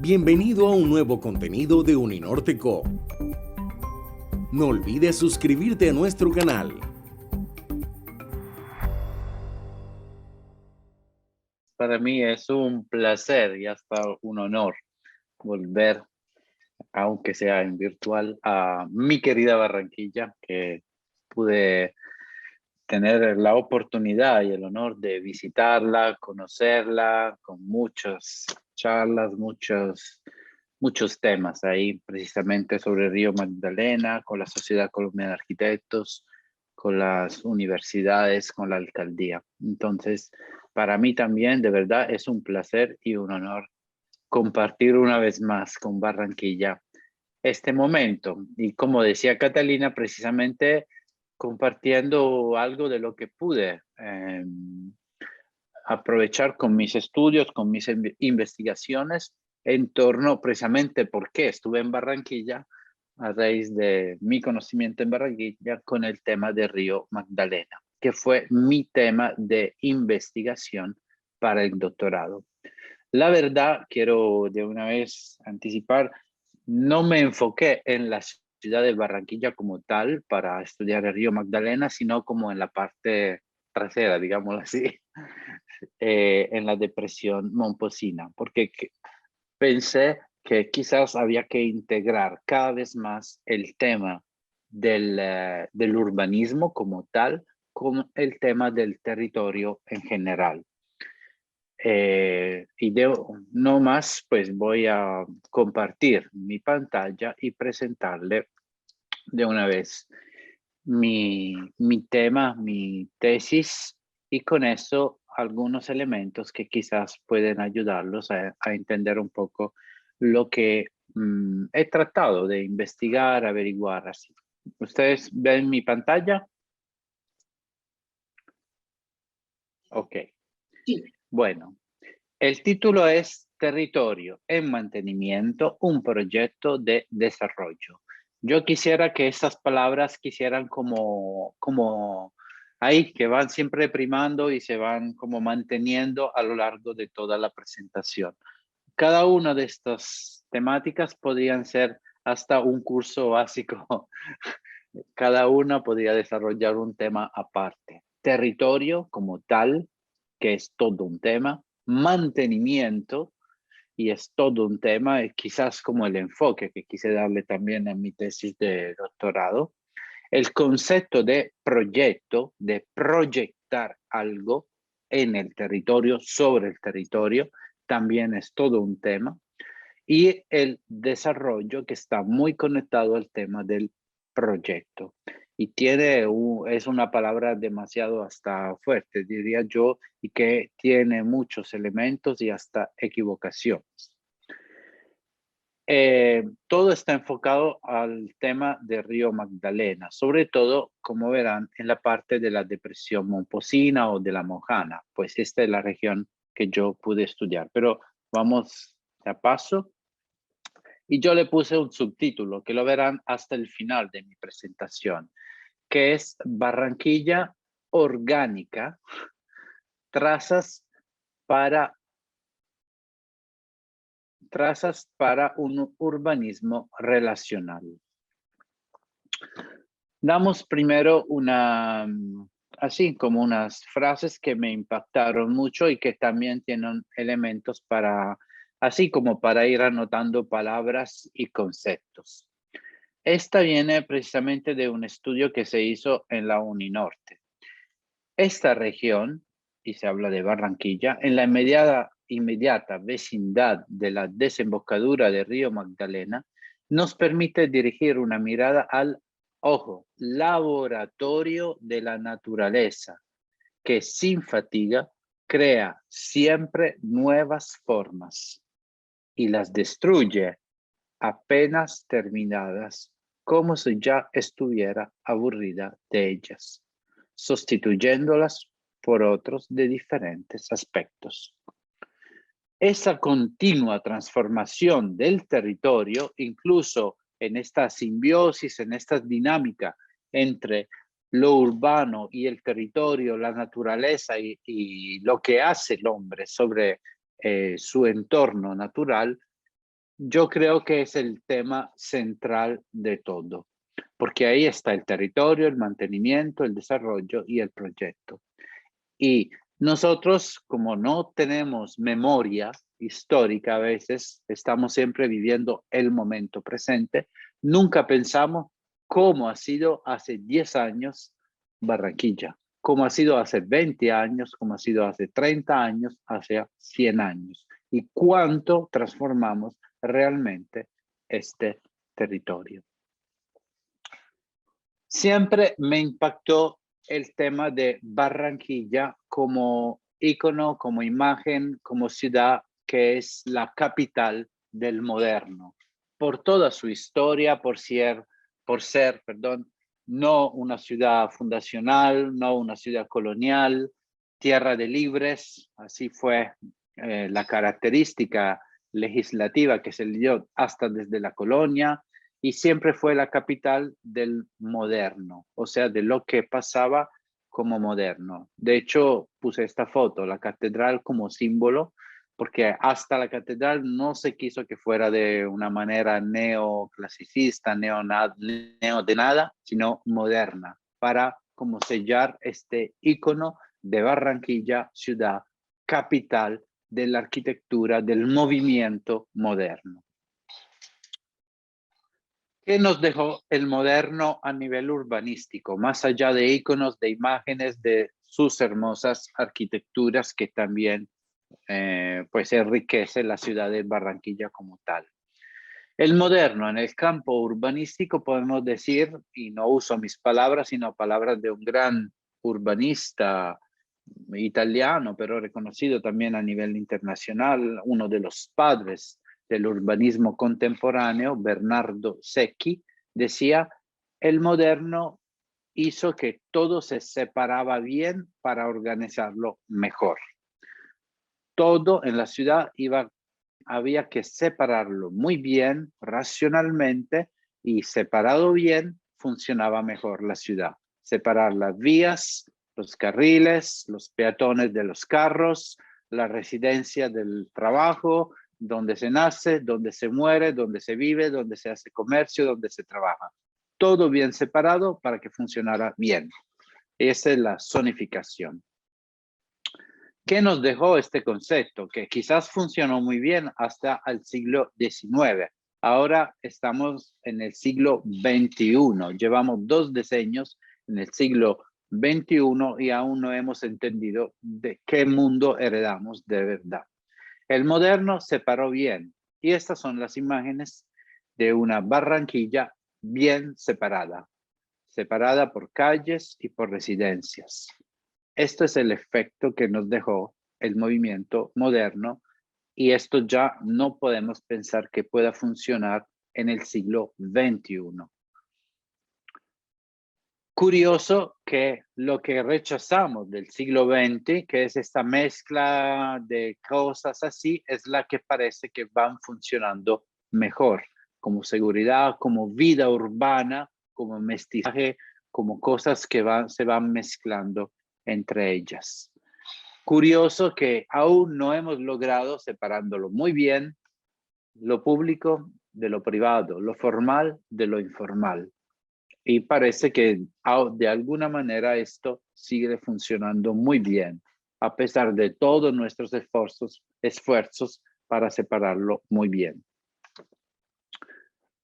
Bienvenido a un nuevo contenido de Uninorte Co. No olvides suscribirte a nuestro canal. Para mí es un placer y hasta un honor volver, aunque sea en virtual, a mi querida Barranquilla, que pude tener la oportunidad y el honor de visitarla, conocerla, con muchas charlas, muchos temas ahí, precisamente sobre Río Magdalena, con la Sociedad Colombiana de Arquitectos, con las universidades, con la alcaldía. Entonces, para mí también, de verdad, es un placer y un honor compartir una vez más con Barranquilla este momento. Y como decía Catalina, precisamente compartiendo algo de lo que pude aprovechar con mis estudios, con mis investigaciones en torno precisamente por qué estuve en Barranquilla a raíz de mi conocimiento en Barranquilla con el tema de Río Magdalena, que fue mi tema de investigación para el doctorado. La verdad, quiero de una vez anticipar, no me enfoqué en la ciudad de Barranquilla como tal para estudiar el Río Magdalena, sino como en la parte trasera, digámoslo así, en la depresión momposina, porque pensé que quizás había que integrar cada vez más el tema del urbanismo como tal con el tema del territorio en general. Y no más, pues voy a compartir mi pantalla y presentarle de una vez mi tema, mi tesis, y con eso algunos elementos que quizás pueden ayudarlos a entender un poco lo que he tratado de investigar, averiguar así. ¿Ustedes ven mi pantalla? Ok. Sí. Bueno, el título es Territorio en Mantenimiento, un proyecto de desarrollo. Yo quisiera que estas palabras quisieran como ahí, que van siempre primando y se van como manteniendo a lo largo de toda la presentación. Cada una de estas temáticas podrían ser hasta un curso básico. Cada una podría desarrollar un tema aparte. Territorio como tal, que es todo un tema. Mantenimiento, y es todo un tema, quizás como el enfoque que quise darle también a mi tesis de doctorado. El concepto de proyecto, de proyectar algo en el territorio, sobre el territorio, también es todo un tema. Y el desarrollo, que está muy conectado al tema del proyecto. Y es una palabra demasiado hasta fuerte, diría yo, y que tiene muchos elementos y hasta equivocaciones. Todo está enfocado al tema de Río Magdalena, sobre todo, como verán, en la parte de la depresión momposina o de la Mojana, pues esta es la región que yo pude estudiar. Pero vamos a paso. Y yo le puse un subtítulo que lo verán hasta el final de mi presentación, que es Barranquilla Orgánica, trazas para un urbanismo relacional. Damos primero así como unas frases que me impactaron mucho y que también tienen elementos así como para ir anotando palabras y conceptos. Esta viene precisamente de un estudio que se hizo en la Uninorte. Esta región, y se habla de Barranquilla, en la inmediata vecindad de la desembocadura de Río Magdalena, nos permite dirigir una mirada al, ojo, laboratorio de la naturaleza, que sin fatiga crea siempre nuevas formas y las destruye apenas terminadas, como si ya estuviera aburrida de ellas, sustituyéndolas por otros de diferentes aspectos. Esa continua transformación del territorio, incluso en esta simbiosis, en esta dinámica entre lo urbano y el territorio, la naturaleza y lo que hace el hombre sobre su entorno natural, Yo creo que es el tema central de todo, porque ahí está el territorio, el mantenimiento, el desarrollo y el proyecto. Y nosotros, como no tenemos memoria histórica, a veces estamos siempre viviendo el momento presente, nunca pensamos cómo ha sido hace 10 años Barranquilla, cómo ha sido hace 20 años, cómo ha sido hace 30 años, hace 100 años, y cuánto transformamos realmente este territorio. Siempre me impactó el tema de Barranquilla como ícono, como imagen, como ciudad que es la capital del moderno, por toda su historia, por ser, perdón, no una ciudad fundacional, no una ciudad colonial, tierra de libres, así fue la característica legislativa que se le dio hasta desde la colonia, y siempre fue la capital del moderno, o sea, de lo que pasaba como moderno. De hecho, puse esta foto, la catedral como símbolo, porque hasta la catedral no se quiso que fuera de una manera neoclasicista, neo de nada, sino moderna, para como sellar este icono de Barranquilla, ciudad capital de la arquitectura del movimiento moderno. ¿Qué nos dejó el moderno a nivel urbanístico? Más allá de iconos, de imágenes, de sus hermosas arquitecturas que también pues enriquece la ciudad de Barranquilla como tal. El moderno en el campo urbanístico podemos decir, y no uso mis palabras, sino palabras de un gran urbanista italiano, pero reconocido también a nivel internacional, uno de los padres del urbanismo contemporáneo, Bernardo Secchi, decía, el moderno hizo que todo se separaba bien para organizarlo mejor. Todo en la ciudad había que separarlo muy bien, racionalmente, y separado bien funcionaba mejor la ciudad. Separar las vías, los carriles, los peatones de los carros, la residencia del trabajo, donde se nace, donde se muere, donde se vive, donde se hace comercio, donde se trabaja. Todo bien separado para que funcionara bien. Esa es la zonificación. ¿Qué nos dejó este concepto? Que quizás funcionó muy bien hasta el siglo XIX. Ahora estamos en el siglo XXI. Llevamos 2 decenios en el siglo XXI y aún no hemos entendido de qué mundo heredamos de verdad. El moderno se paró bien y estas son las imágenes de una Barranquilla bien separada por calles y por residencias. Este es el efecto que nos dejó el movimiento moderno y esto ya no podemos pensar que pueda funcionar en el siglo XXI. Curioso que lo que rechazamos del siglo XX, que es esta mezcla de cosas así, es la que parece que van funcionando mejor, como seguridad, como vida urbana, como mestizaje, como cosas que se van mezclando entre ellas. Curioso que aún no hemos logrado, separándolo muy bien, lo público de lo privado, lo formal de lo informal. Y parece que de alguna manera esto sigue funcionando muy bien, a pesar de todos nuestros esfuerzos para separarlo muy bien.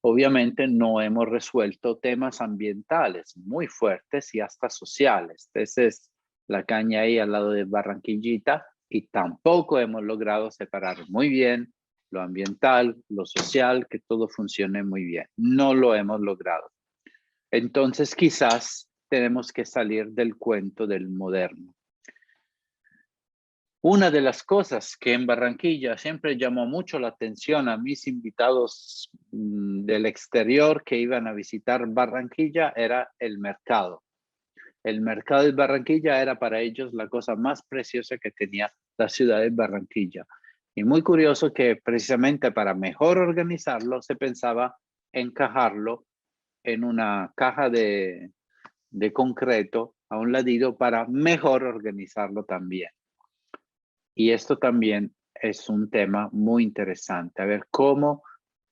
Obviamente no hemos resuelto temas ambientales muy fuertes y hasta sociales. Esa es la caña ahí al lado de Barranquillita y tampoco hemos logrado separar muy bien lo ambiental, lo social, que todo funcione muy bien. No lo hemos logrado. Entonces quizás tenemos que salir del cuento del moderno. Una de las cosas que en Barranquilla siempre llamó mucho la atención a mis invitados del exterior que iban a visitar Barranquilla era el mercado. El mercado de Barranquilla era para ellos la cosa más preciosa que tenía la ciudad de Barranquilla. Y muy curioso que precisamente para mejor organizarlo se pensaba encajarlo en una caja de concreto a un ladito para mejor organizarlo también. Y esto también es un tema muy interesante, a ver cómo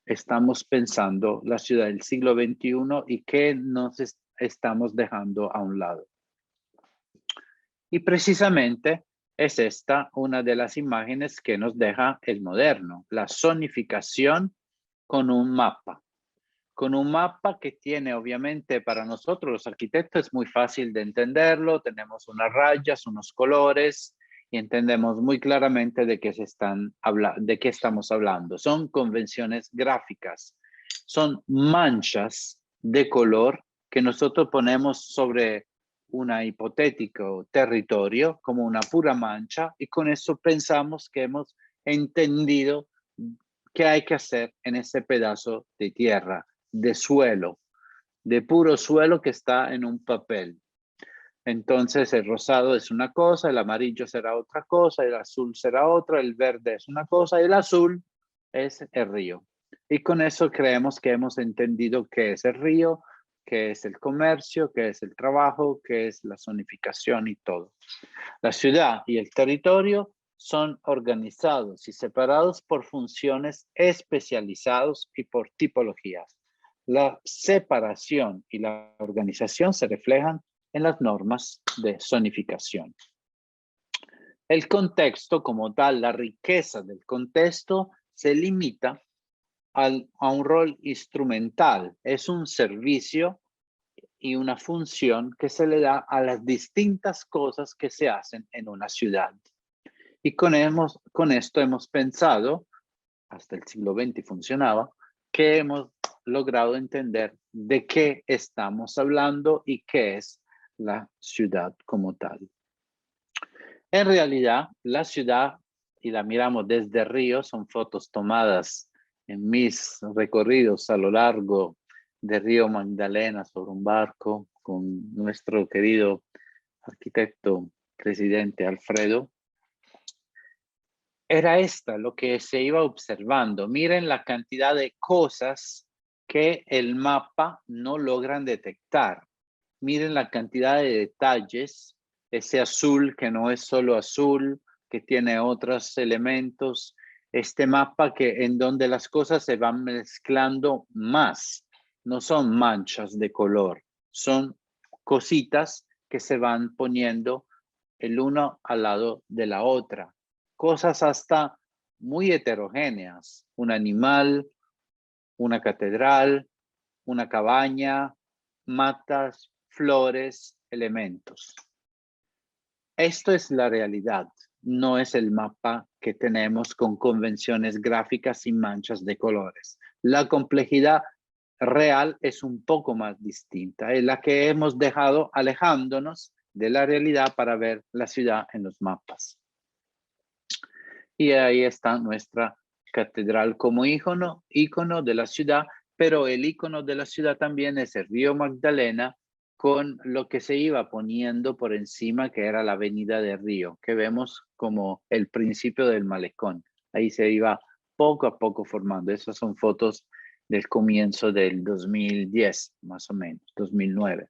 estamos pensando la ciudad del siglo XXI y qué nos estamos dejando a un lado. Y precisamente es esta una de las imágenes que nos deja el moderno, la zonificación con un mapa. Con un mapa que tiene, obviamente, para nosotros los arquitectos es muy fácil de entenderlo. Tenemos unas rayas, unos colores y entendemos muy claramente de qué estamos hablando. Son convenciones gráficas, son manchas de color que nosotros ponemos sobre un hipotético territorio como una pura mancha y con eso pensamos que hemos entendido qué hay que hacer en ese pedazo de tierra, de suelo, de puro suelo que está en un papel. Entonces el rosado es una cosa, el amarillo será otra cosa, el azul será otra, el verde es una cosa y el azul es el río. Y con eso creemos que hemos entendido qué es el río, qué es el comercio, qué es el trabajo, qué es la zonificación y todo. La ciudad y el territorio son organizados y separados por funciones especializadas y por tipologías. La separación y la organización se reflejan en las normas de zonificación. El contexto como tal, la riqueza del contexto se limita a un rol instrumental. Es un servicio y una función que se le da a las distintas cosas que se hacen en una ciudad. Y con esto hemos pensado, hasta el siglo XX funcionaba, que hemos logrado entender de qué estamos hablando y qué es la ciudad como tal. En realidad, la ciudad, y la miramos desde Río, son fotos tomadas en mis recorridos a lo largo de Río Magdalena sobre un barco con nuestro querido arquitecto presidente Alfredo. Era esta lo que se iba observando. Miren la cantidad de cosas que el mapa no logran detectar. Miren la cantidad de detalles, ese azul que no es solo azul, que tiene otros elementos, este mapa en donde las cosas se van mezclando más, no son manchas de color, son cositas que se van poniendo el uno al lado de la otra, cosas hasta muy heterogéneas, un animal, una catedral, una cabaña, matas, flores, elementos. Esto es la realidad, no es el mapa que tenemos con convenciones gráficas y manchas de colores. La complejidad real es un poco más distinta, es la que hemos dejado alejándonos de la realidad para ver la ciudad en los mapas. Y ahí está nuestra catedral como ícono de la ciudad, pero el ícono de la ciudad también es el río Magdalena con lo que se iba poniendo por encima, que era la avenida del río, que vemos como el principio del malecón. Ahí se iba poco a poco formando. Esas son fotos del comienzo del 2010, más o menos, 2009.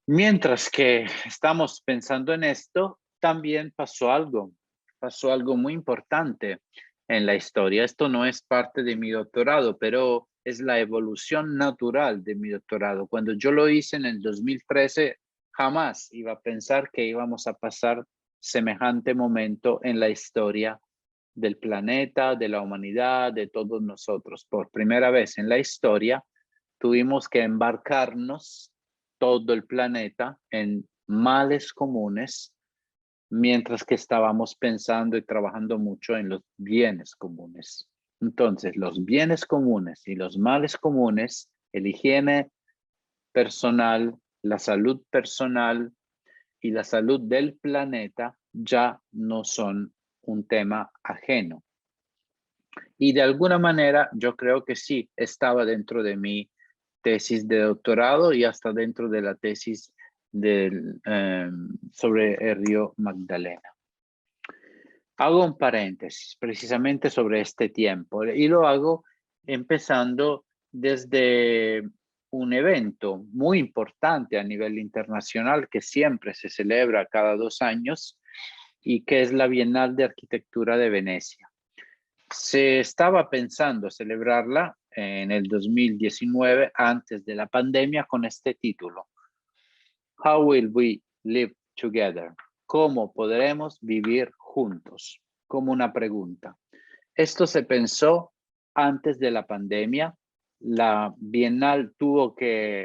Mientras que estamos pensando en esto, también pasó algo muy importante en la historia. Esto no es parte de mi doctorado, pero es la evolución natural de mi doctorado. Cuando yo lo hice en el 2013, jamás iba a pensar que íbamos a pasar semejante momento en la historia del planeta, de la humanidad, de todos nosotros. Por primera vez en la historia, tuvimos que embarcarnos todo el planeta en males comunes, mientras que estábamos pensando y trabajando mucho en los bienes comunes. Entonces, los bienes comunes y los males comunes, el higiene personal, la salud personal y la salud del planeta ya no son un tema ajeno. Y de alguna manera yo creo que sí estaba dentro de mi tesis de doctorado y hasta dentro de la tesis sobre el río Magdalena. Hago un paréntesis precisamente sobre este tiempo y lo hago empezando desde un evento muy importante a nivel internacional que siempre se celebra cada 2 años y que es la Bienal de Arquitectura de Venecia. Se estaba pensando celebrarla en el 2019, antes de la pandemia, con este título: How will we live together? ¿Cómo podremos vivir juntos? Como una pregunta. Esto se pensó antes de la pandemia. La Bienal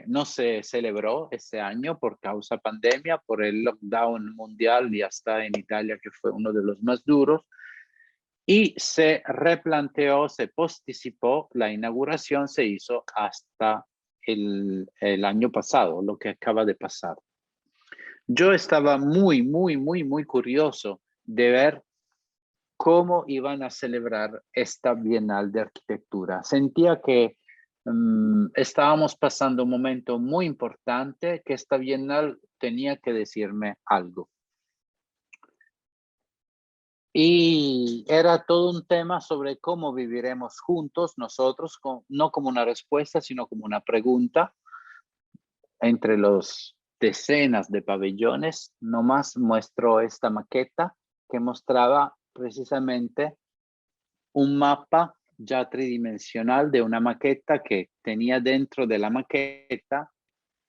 no se celebró ese año por causa pandemia, por el lockdown mundial y hasta en Italia, que fue uno de los más duros. Y se replanteó, se posticipó, la inauguración se hizo hasta el año pasado, lo que acaba de pasar. Yo estaba muy curioso de ver cómo iban a celebrar esta Bienal de Arquitectura. Sentía que estábamos pasando un momento muy importante, que esta Bienal tenía que decirme algo. Y era todo un tema sobre cómo viviremos juntos nosotros, no como una respuesta, sino como una pregunta. Entre los decenas de pabellones, nomás muestro esta maqueta que mostraba precisamente un mapa ya tridimensional de una maqueta que tenía dentro de la maqueta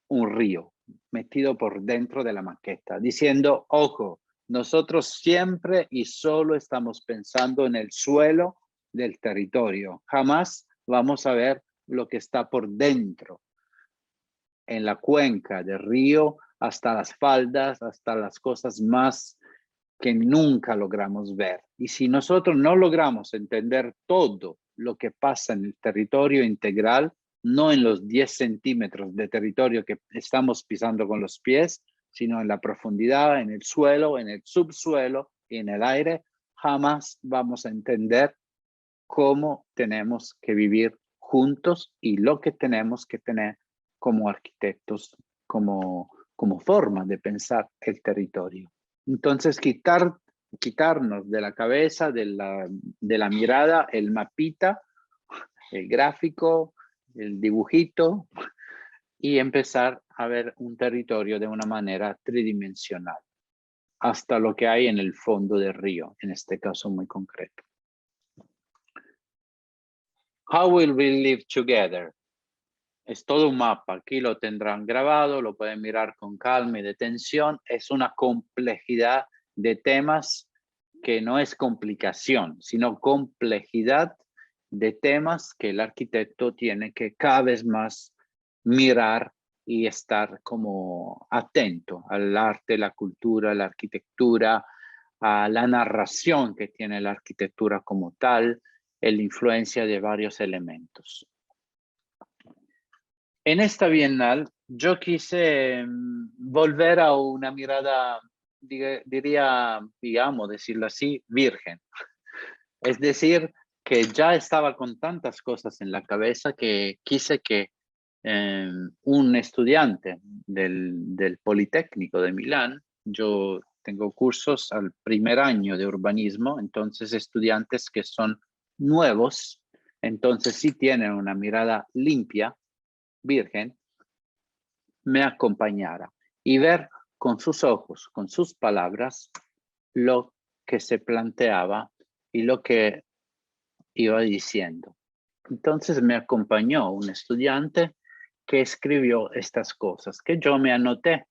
un río metido por dentro de la maqueta, diciendo: ojo, nosotros siempre y solo estamos pensando en el suelo del territorio. Jamás vamos a ver lo que está por dentro, en la cuenca del río, hasta las faldas, hasta las cosas más que nunca logramos ver. Y si nosotros no logramos entender todo lo que pasa en el territorio integral, no en los 10 centímetros de territorio que estamos pisando con los pies, sino en la profundidad, en el suelo, en el subsuelo y en el aire, jamás vamos a entender cómo tenemos que vivir juntos y lo que tenemos que tener como arquitectos, como forma de pensar el territorio. Entonces, quitarnos de la cabeza, de la mirada, el mapita, el gráfico, el dibujito, y empezar a ver un territorio de una manera tridimensional, hasta lo que hay en el fondo del río, en este caso muy concreto. How will we live together? Es todo un mapa, aquí lo tendrán grabado, lo pueden mirar con calma y detención. Es una complejidad de temas que no es complicación, sino complejidad de temas que el arquitecto tiene que cada vez más mirar y estar como atento al arte, la cultura, la arquitectura, a la narración que tiene la arquitectura como tal, la influencia de varios elementos. En esta Bienal yo quise volver a una mirada, diría, digamos, decirlo así, virgen. Es decir, que ya estaba con tantas cosas en la cabeza que quise que un estudiante del Politécnico de Milán, yo tengo cursos al primer año de urbanismo, entonces estudiantes que son nuevos, entonces sí tienen una mirada limpia, virgen, me acompañara y ver con sus ojos, con sus palabras, lo que se planteaba y lo que iba diciendo. Entonces me acompañó un estudiante que escribió estas cosas, que yo me anoté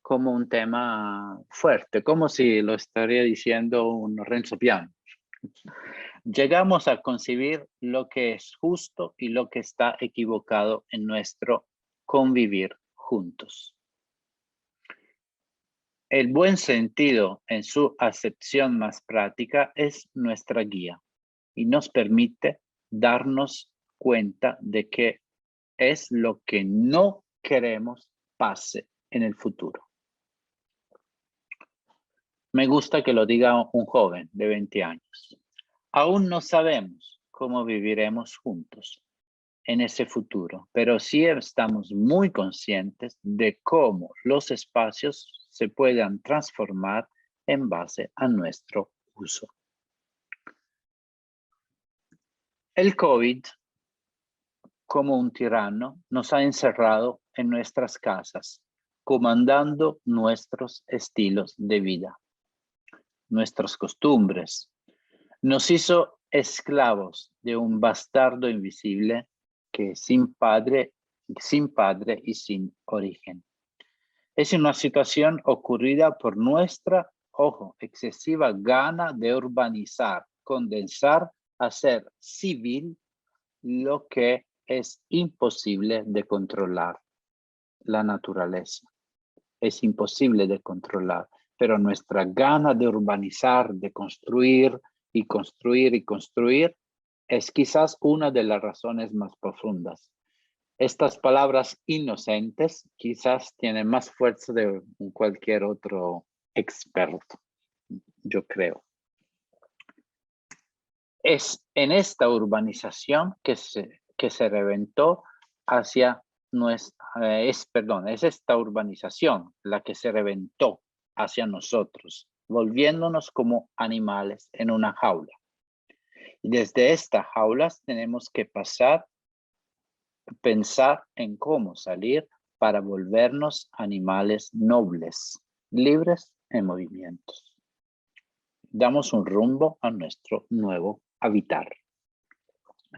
como un tema fuerte, como si lo estaría diciendo un Renzo Piano. Llegamos a concebir lo que es justo y lo que está equivocado en nuestro convivir juntos. El buen sentido en su acepción más práctica es nuestra guía y nos permite darnos cuenta de qué es lo que no queremos pase en el futuro. Me gusta que lo diga un joven de 20 años. Aún no sabemos cómo viviremos juntos en ese futuro, pero sí estamos muy conscientes de cómo los espacios se puedan transformar en base a nuestro uso. El COVID, como un tirano, nos ha encerrado en nuestras casas, comandando nuestros estilos de vida, nuestras costumbres. Nos hizo esclavos de un bastardo invisible que sin padre y sin origen. Es una situación ocurrida por nuestra, ojo, excesiva gana de urbanizar, condensar, hacer civil lo que es imposible de controlar, la naturaleza. Es imposible de controlar, pero nuestra gana de urbanizar, de construir y construir y construir, es quizás una de las razones más profundas. Estas palabras inocentes quizás tienen más fuerza de cualquier otro experto, yo creo. Es en esta urbanización que se reventó hacia nuestra, es esta urbanización la que se reventó hacia nosotros, volviéndonos como animales en una jaula. Y desde estas jaulas tenemos que pensar en cómo salir para volvernos animales nobles, libres en movimientos. Damos un rumbo a nuestro nuevo habitar.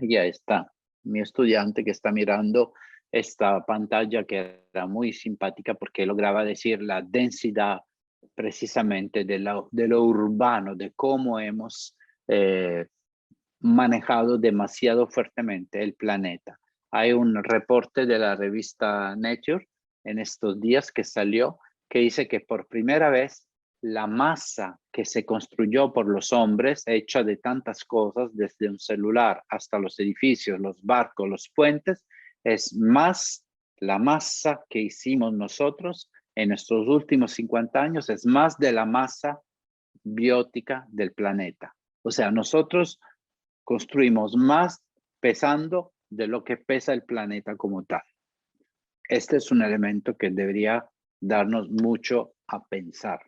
Ya está mi estudiante que está mirando esta pantalla que era muy simpática porque lograba decir la densidad precisamente de lo urbano, de cómo hemos manejado demasiado fuertemente el planeta. Hay un reporte de la revista Nature en estos días que salió que dice que por primera vez la masa que se construyó por los hombres, hecha de tantas cosas, desde un celular hasta los edificios, los barcos, los puentes, es más la masa que hicimos nosotros en nuestros últimos 50 años, es más de la masa biótica del planeta. O sea, nosotros construimos más pesando de lo que pesa el planeta como tal. Este es un elemento que debería darnos mucho a pensar.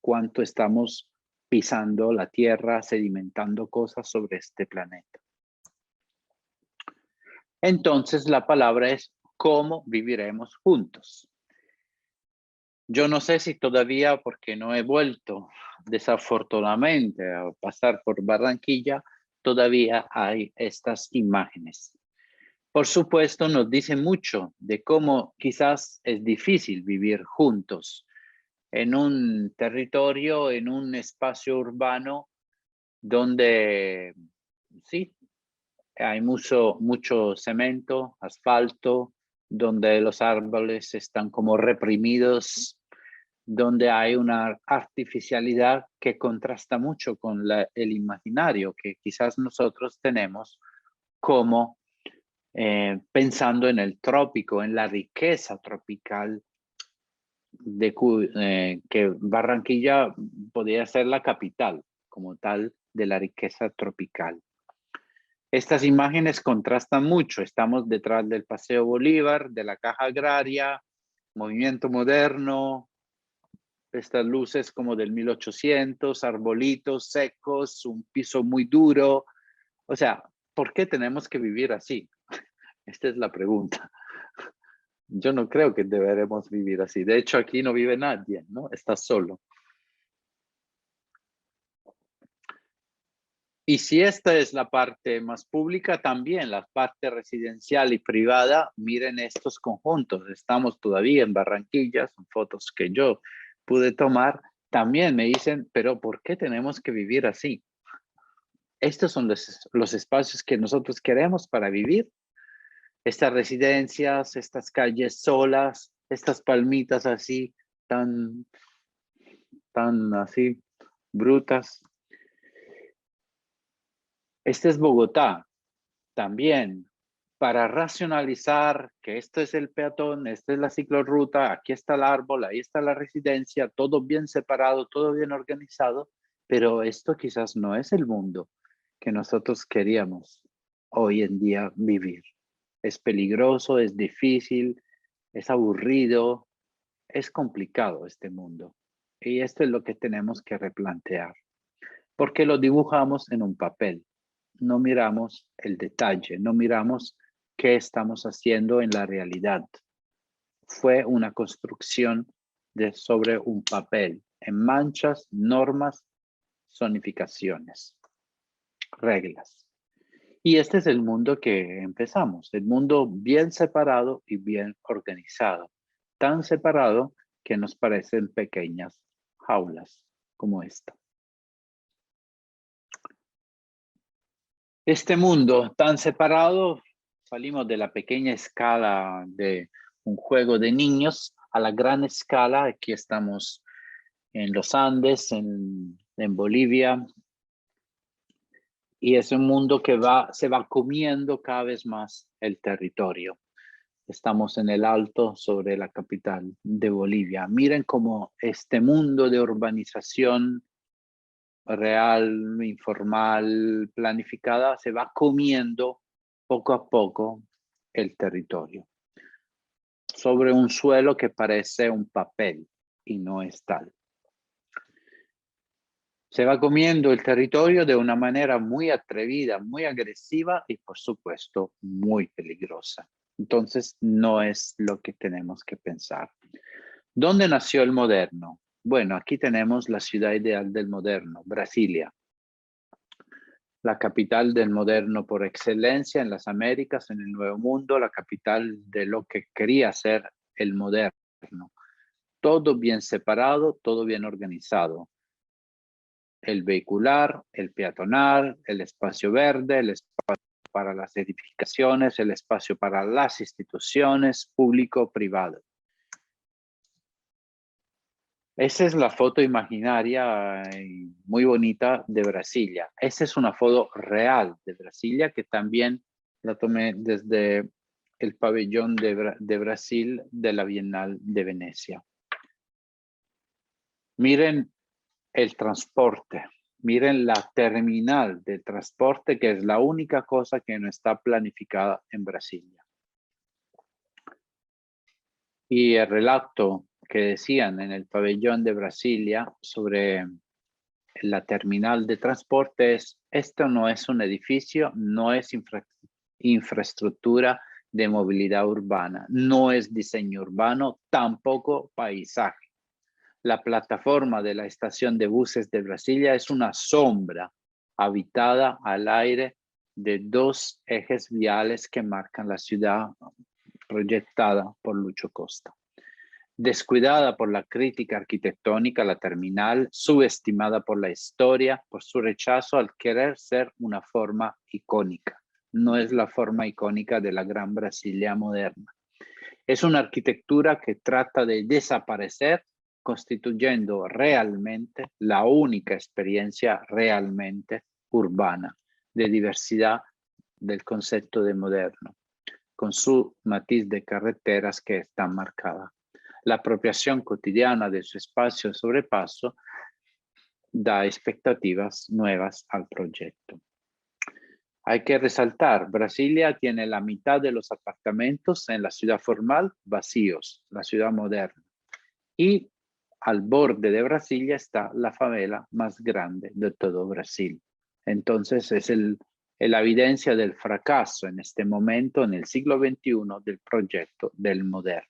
Cuánto estamos pisando la tierra, sedimentando cosas sobre este planeta. Entonces la palabra es cómo viviremos juntos. Yo no sé si todavía, porque no he vuelto desafortunadamente a pasar por Barranquilla, todavía hay estas imágenes. Por supuesto, nos dice mucho de cómo quizás es difícil vivir juntos en un territorio, en un espacio urbano donde sí, hay mucho cemento, asfalto, donde los árboles están como reprimidos, donde hay una artificialidad que contrasta mucho con el imaginario que quizás nosotros tenemos como pensando en el trópico, en la riqueza tropical que Barranquilla podría ser la capital como tal de la riqueza tropical. Estas imágenes contrastan mucho. Estamos detrás del Paseo Bolívar, de la Caja Agraria, movimiento moderno, estas luces como del 1800, arbolitos secos, un piso muy duro. O sea, ¿por qué tenemos que vivir así? Esta es la pregunta. Yo no creo que deberemos vivir así. De hecho, aquí no vive nadie, ¿no? Estás solo. Y si esta es la parte más pública, también la parte residencial y privada, miren estos conjuntos. Estamos todavía en Barranquilla, son fotos que yo pude tomar. También me dicen, pero ¿por qué tenemos que vivir así? Estos son los espacios que nosotros queremos para vivir. Estas residencias, estas calles solas, estas palmitas así, tan así, brutas. Este es Bogotá, también, para racionalizar que esto es el peatón, esta es la ciclorruta, aquí está el árbol, ahí está la residencia, todo bien separado, todo bien organizado, pero esto quizás no es el mundo que nosotros queríamos hoy en día vivir. Es peligroso, es difícil, es aburrido, es complicado este mundo. Y esto es lo que tenemos que replantear, porque lo dibujamos en un papel. No miramos el detalle, no miramos qué estamos haciendo en la realidad. Fue una construcción sobre un papel, en manchas, normas, zonificaciones. reglas. Y este es el mundo que empezamos, el mundo bien separado y bien organizado. Tan separado que nos parecen pequeñas jaulas como esta. Este mundo tan separado, salimos de la pequeña escala de un juego de niños a la gran escala. Aquí estamos en los Andes, en Bolivia, y es un mundo que se va comiendo cada vez más el territorio. Estamos en el alto sobre la capital de Bolivia. Miren cómo este mundo de urbanización real, informal, planificada, se va comiendo poco a poco el territorio sobre un suelo que parece un papel y no es tal. Se va comiendo el territorio de una manera muy atrevida, muy agresiva y por supuesto muy peligrosa. Entonces no es lo que tenemos que pensar. ¿Dónde nació el moderno? Bueno, aquí tenemos la ciudad ideal del moderno, Brasilia. La capital del moderno por excelencia en las Américas, en el Nuevo Mundo, la capital de lo que quería ser el moderno. Todo bien separado, todo bien organizado. El vehicular, el peatonal, el espacio verde, el espacio para las edificaciones, el espacio para las instituciones, público-privado. Esa es la foto imaginaria muy bonita de Brasilia. Esa es una foto real de Brasilia que también la tomé desde el pabellón de Brasil de la Bienal de Venecia. Miren el transporte, miren la terminal de transporte, que es la única cosa que no está planificada en Brasilia. Y el relato que decían en el pabellón de Brasilia sobre la terminal de transporte es: esto no es un edificio, no es infraestructura de movilidad urbana, no es diseño urbano, tampoco paisaje. La plataforma de la estación de buses de Brasilia es una sombra habitada al aire de dos ejes viales que marcan la ciudad proyectada por Lucho Costa. Descuidada por la crítica arquitectónica, la terminal, subestimada por la historia, por su rechazo al querer ser una forma icónica. No es la forma icónica de la Gran Brasilia moderna. Es una arquitectura que trata de desaparecer, constituyendo realmente la única experiencia realmente urbana de diversidad del concepto de moderno, con su matiz de carreteras que está marcada. La apropiación cotidiana de su espacio de sobrepaso da expectativas nuevas al proyecto. Hay que resaltar, Brasilia tiene la mitad de los apartamentos en la ciudad formal vacíos, la ciudad moderna. Y al borde de Brasilia está la favela más grande de todo Brasil. Entonces es la evidencia del fracaso en este momento, en el siglo XXI, del proyecto del moderno.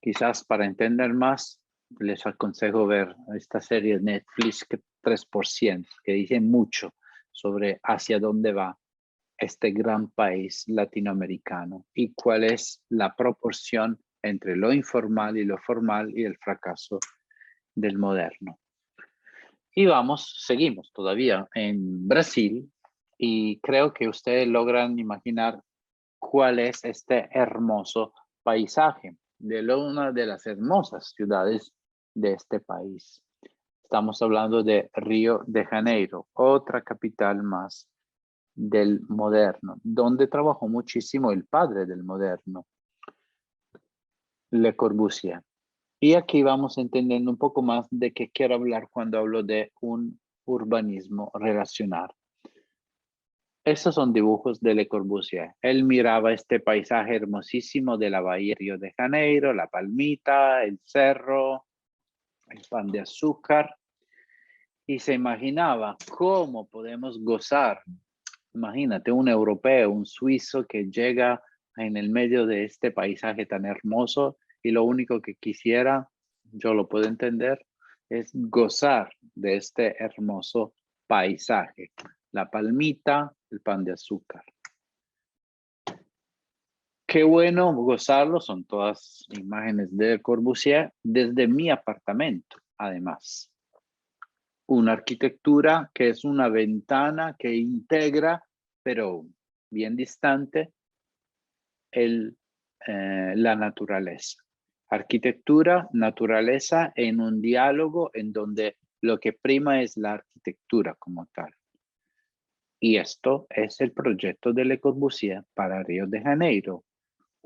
Quizás para entender más, les aconsejo ver esta serie de Netflix 3%, que dice mucho sobre hacia dónde va este gran país latinoamericano y cuál es la proporción entre lo informal y lo formal y el fracaso del moderno. Y seguimos todavía en Brasil y creo que ustedes logran imaginar cuál es este hermoso paisaje de una de las hermosas ciudades de este país. Estamos hablando de Río de Janeiro, otra capital más del moderno, donde trabajó muchísimo el padre del moderno, Le Corbusier. Y aquí vamos entendiendo un poco más de qué quiero hablar cuando hablo de un urbanismo relacional. Estos son dibujos de Le Corbusier. Él miraba este paisaje hermosísimo de la bahía de Río de Janeiro, la palmita, el cerro, el pan de azúcar, y se imaginaba cómo podemos gozar. Imagínate un europeo, un suizo que llega en el medio de este paisaje tan hermoso y lo único que quisiera, yo lo puedo entender, es gozar de este hermoso paisaje, la palmita, el pan de azúcar. Qué bueno gozarlo, son todas imágenes de Le Corbusier desde mi apartamento, además. Una arquitectura que es una ventana que integra, pero bien distante, la naturaleza. Arquitectura, naturaleza en un diálogo en donde lo que prima es la arquitectura como tal. Y esto es el proyecto de Le Corbusier para Río de Janeiro.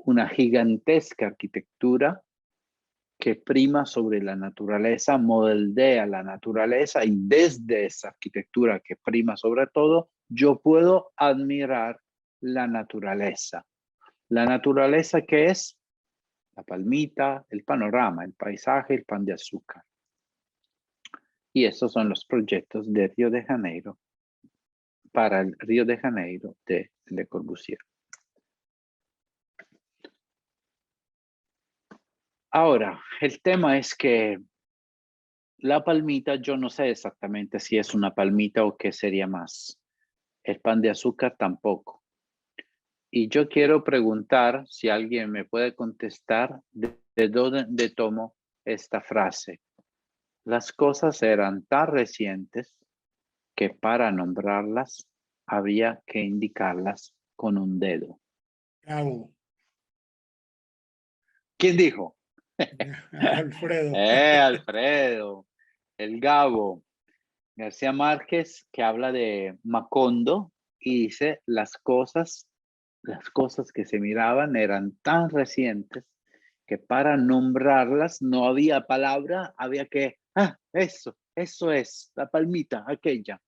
Una gigantesca arquitectura que prima sobre la naturaleza, moldea la naturaleza y desde esa arquitectura que prima sobre todo, yo puedo admirar la naturaleza. La naturaleza que es la palmita, el panorama, el paisaje, el pan de azúcar. Y esos son los proyectos de Río de Janeiro para el Río de Janeiro de Le Corbusier. Ahora, el tema es que la palmita, yo no sé exactamente si es una palmita o qué sería más. El pan de azúcar tampoco. Y yo quiero preguntar si alguien me puede contestar de dónde tomo esta frase. Las cosas eran tan recientes que para nombrarlas había que indicarlas con un dedo. Gabo. ¿Quién dijo? Alfredo. Alfredo, el Gabo. García Márquez, que habla de Macondo y dice las cosas que se miraban eran tan recientes que para nombrarlas no había palabra, había que, eso es, la palmita, aquella.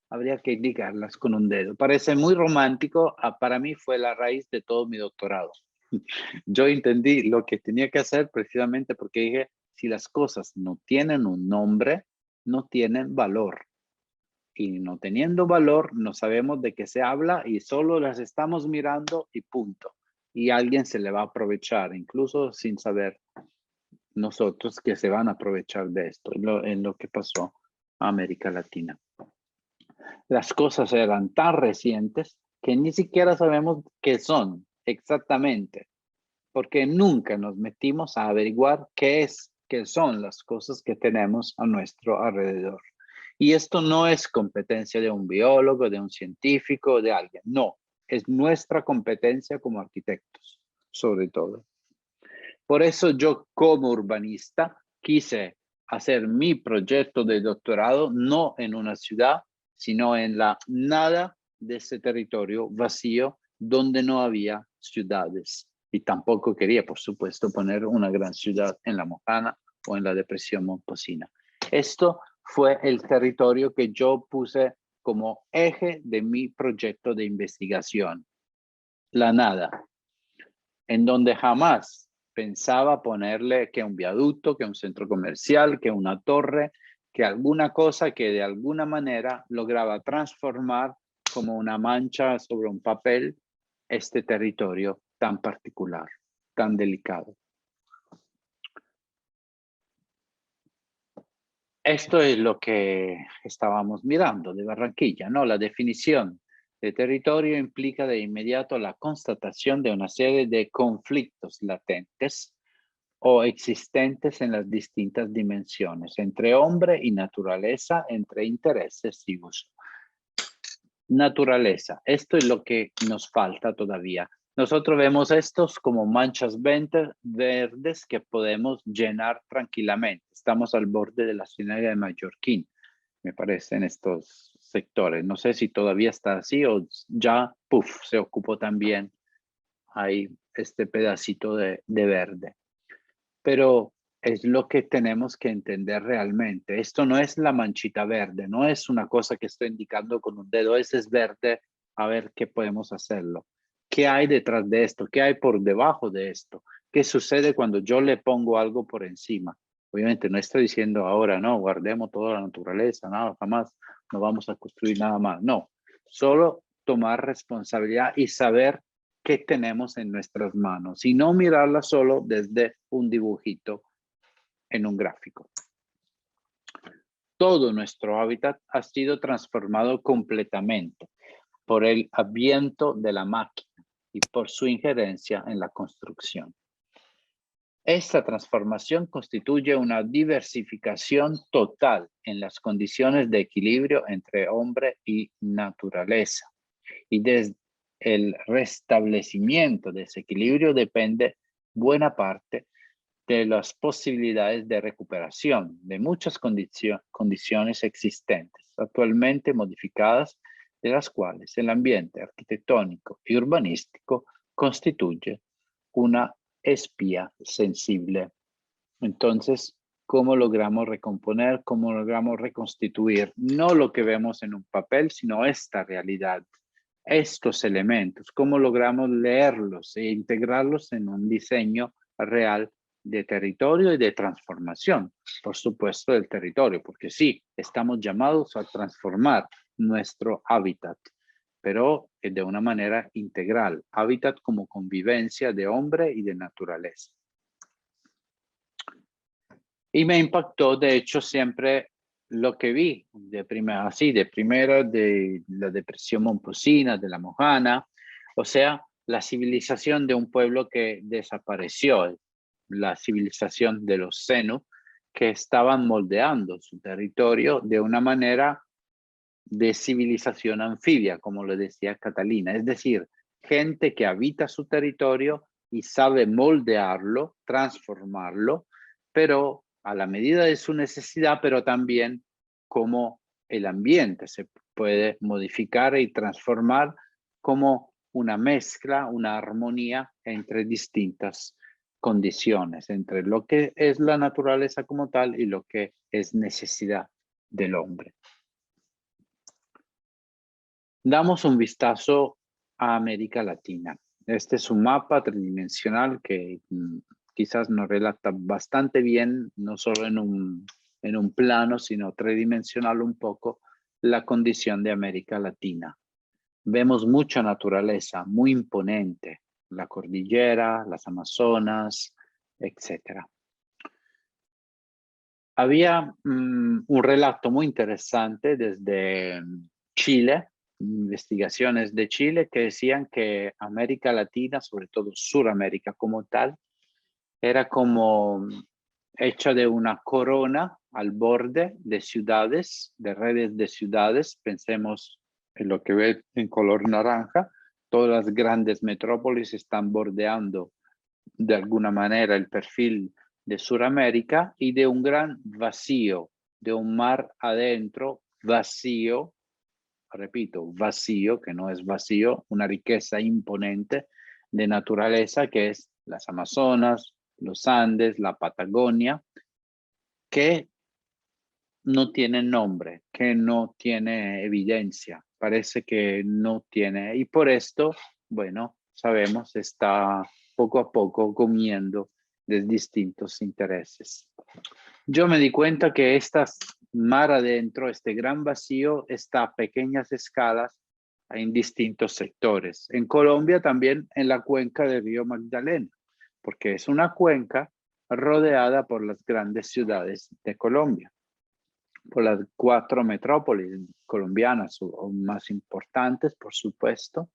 Habría que indicarlas con un dedo. Parece muy romántico, para mí fue la raíz de todo mi doctorado. Yo entendí lo que tenía que hacer precisamente porque dije, si las cosas no tienen un nombre, no tienen valor. Y no teniendo valor, no sabemos de qué se habla y solo las estamos mirando y punto. Y alguien se le va a aprovechar, incluso sin saber nosotros que se van a aprovechar de esto, en lo que pasó a América Latina. Las cosas eran tan recientes que ni siquiera sabemos qué son exactamente, porque nunca nos metimos a averiguar qué son las cosas que tenemos a nuestro alrededor. Y esto no es competencia de un biólogo, de un científico, de alguien. No, es nuestra competencia como arquitectos, sobre todo. Por eso yo como urbanista quise hacer mi proyecto de doctorado no en una ciudad, sino en la nada de ese territorio vacío donde no había ciudades. Y tampoco quería, por supuesto, poner una gran ciudad en La Mojana o en la Depresión Momposina. Esto fue el territorio que yo puse como eje de mi proyecto de investigación. La nada, en donde jamás pensaba ponerle que un viaducto, que un centro comercial, que una torre, que alguna cosa que de alguna manera lograba transformar como una mancha sobre un papel este territorio tan particular, tan delicado. Esto es lo que estábamos mirando de Barranquilla, ¿no? La definición de territorio implica de inmediato la constatación de una serie de conflictos latentes o existentes en las distintas dimensiones, entre hombre y naturaleza, entre intereses y uso. Naturaleza, esto es lo que nos falta todavía. Nosotros vemos estos como manchas verdes que podemos llenar tranquilamente. Estamos al borde de la Ciénaga de Mallorquín, me parece, en estos sectores. No sé si todavía está así o ya, se ocupó también ahí este pedacito de verde. Pero es lo que tenemos que entender realmente. Esto no es la manchita verde, no es una cosa que estoy indicando con un dedo, ese es verde, a ver qué podemos hacerlo. ¿Qué hay detrás de esto? ¿Qué hay por debajo de esto? ¿Qué sucede cuando yo le pongo algo por encima? Obviamente no estoy diciendo ahora, no, guardemos toda la naturaleza, nada, jamás, no vamos a construir nada más. No, solo tomar responsabilidad y saber qué tenemos en nuestras manos y no mirarla solo desde un dibujito en un gráfico. todo nuestro hábitat ha sido transformado completamente por el adviento de la máquina y por su injerencia en la construcción. Esta transformación constituye una diversificación total en las condiciones de equilibrio entre hombre y naturaleza. Y desde el restablecimiento de ese equilibrio depende buena parte de las posibilidades de recuperación de muchas condiciones existentes, actualmente modificadas, de las cuales el ambiente arquitectónico y urbanístico constituye una espía sensible. Entonces, ¿cómo logramos recomponer? ¿Cómo logramos reconstituir? No lo que vemos en un papel, sino esta realidad, estos elementos, cómo logramos leerlos e integrarlos en un diseño real de territorio y de transformación, por supuesto, del territorio, porque sí, estamos llamados a transformar nuestro hábitat, pero de una manera integral, hábitat como convivencia de hombre y de naturaleza. Y me impactó, de hecho, siempre lo que vi de primera, de la depresión momposina, de la Mojana, o sea, la civilización de un pueblo que desapareció, la civilización de los Zenú, que estaban moldeando su territorio de una manera de civilización anfibia, como lo decía Catalina, es decir, gente que habita su territorio y sabe moldearlo, transformarlo, pero a la medida de su necesidad, pero también como el ambiente se puede modificar y transformar como una mezcla, una armonía entre distintas condiciones, entre lo que es la naturaleza como tal y lo que es necesidad del hombre. Damos un vistazo a América Latina. Este es un mapa tridimensional que quizás nos relata bastante bien, no solo en un plano, sino tridimensional un poco, la condición de América Latina. Vemos mucha naturaleza, muy imponente, la cordillera, las Amazonas, etc. Había un relato muy interesante desde Chile, investigaciones de Chile que decían que América Latina, sobre todo Suramérica como tal, era como hecha de una corona al borde de ciudades, de redes de ciudades. Pensemos en lo que ve en color naranja. Todas las grandes metrópolis están bordeando de alguna manera el perfil de Suramérica y de un gran vacío, de un mar adentro vacío, repito, vacío, que no es vacío, una riqueza imponente de naturaleza que es las Amazonas, los Andes, la Patagonia, que no tiene nombre, que no tiene evidencia, parece que no tiene, y por esto, bueno, sabemos, está poco a poco comiendo de distintos intereses. Yo me di cuenta que estas mar adentro, este gran vacío, está a pequeñas escalas en distintos sectores. En Colombia también en la cuenca del río Magdalena, porque es una cuenca rodeada por las grandes ciudades de Colombia, por las 4 metrópolis colombianas o más importantes, por supuesto.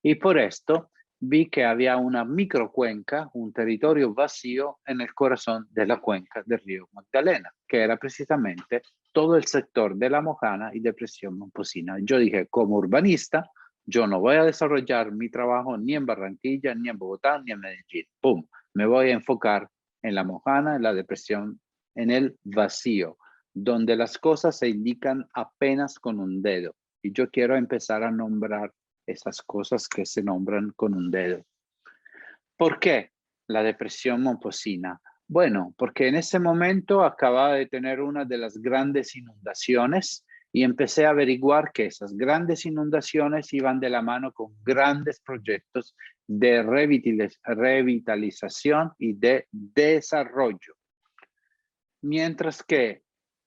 Y por esto vi que había una microcuenca, un territorio vacío en el corazón de la cuenca del río Magdalena, que era precisamente todo el sector de la Mojana y depresión momposina. Yo dije, como urbanista, yo no voy a desarrollar mi trabajo ni en Barranquilla, ni en Bogotá, ni en Medellín. ¡Pum! Me voy a enfocar en la Mojana, en la depresión, en el vacío, donde las cosas se indican apenas con un dedo. Y yo quiero empezar a nombrar esas cosas que se nombran con un dedo. ¿Por qué la depresión momposina? Bueno, porque en ese momento acababa de tener una de las grandes inundaciones y empecé a averiguar que esas grandes inundaciones iban de la mano con grandes proyectos de revitalización y de desarrollo. Mientras que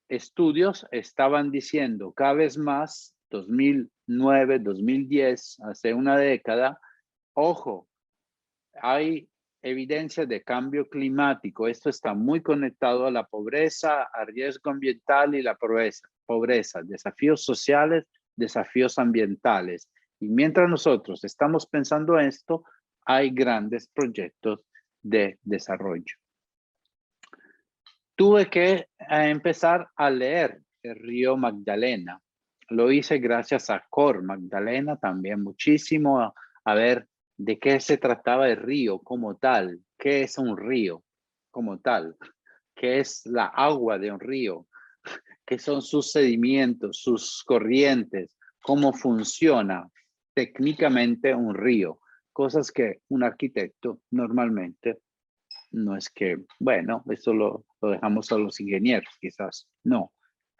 estudios estaban diciendo cada vez más, 2009, 2010, hace una década, ojo, hay evidencia de cambio climático. Esto está muy conectado a la pobreza, a riesgo ambiental y la pobreza, desafíos sociales, desafíos ambientales. Y mientras nosotros estamos pensando esto, hay grandes proyectos de desarrollo. Tuve que empezar a leer el río Magdalena. Lo hice gracias a Cor Magdalena también muchísimo, a ver de qué se trataba el río como tal, qué es un río como tal, qué es la agua de un río, qué son sus sedimentos, sus corrientes, cómo funciona técnicamente un río, cosas que un arquitecto normalmente no es que, bueno, eso lo dejamos a los ingenieros quizás, no,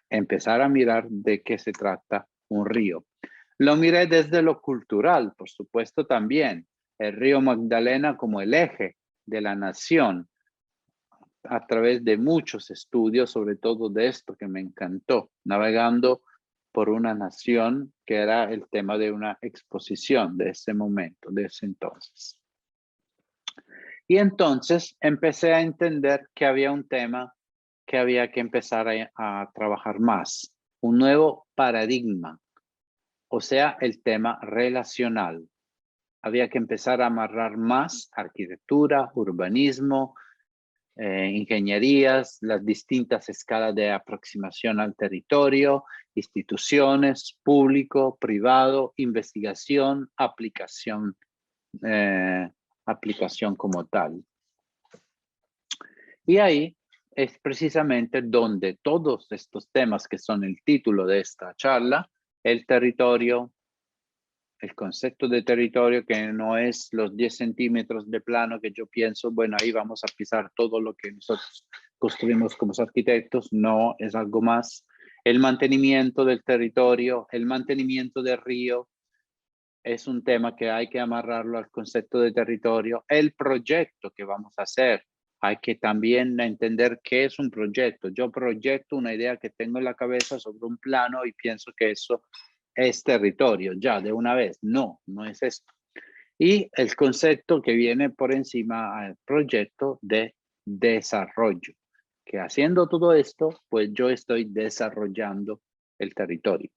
empezar a mirar de qué se trata un río. Lo miré desde lo cultural, por supuesto también, el río Magdalena como el eje de la nación, a través de muchos estudios, sobre todo de esto que me encantó, navegando por una nación, que era el tema de una exposición de ese momento, de ese entonces. Y entonces empecé a entender que había un tema que había que empezar a trabajar más, un nuevo paradigma, o sea, el tema relacional. Había que empezar a amarrar más arquitectura, urbanismo, ingenierías, las distintas escalas de aproximación al territorio, instituciones, público, privado, investigación, aplicación como tal. Y ahí es precisamente donde todos estos temas que son el título de esta charla, el territorio, el concepto de territorio, que no es los 10 centímetros de plano que yo pienso, bueno, ahí vamos a pisar todo lo que nosotros construimos como arquitectos, no, es algo más. El mantenimiento del territorio, el mantenimiento del río, es un tema que hay que amarrarlo al concepto de territorio. El proyecto que vamos a hacer, hay que también entender qué es un proyecto. Yo proyecto una idea que tengo en la cabeza sobre un plano y pienso que eso es territorio, ya de una vez. No, no es esto. Y el concepto que viene por encima al proyecto de desarrollo, que haciendo todo esto, pues yo estoy desarrollando el territorio.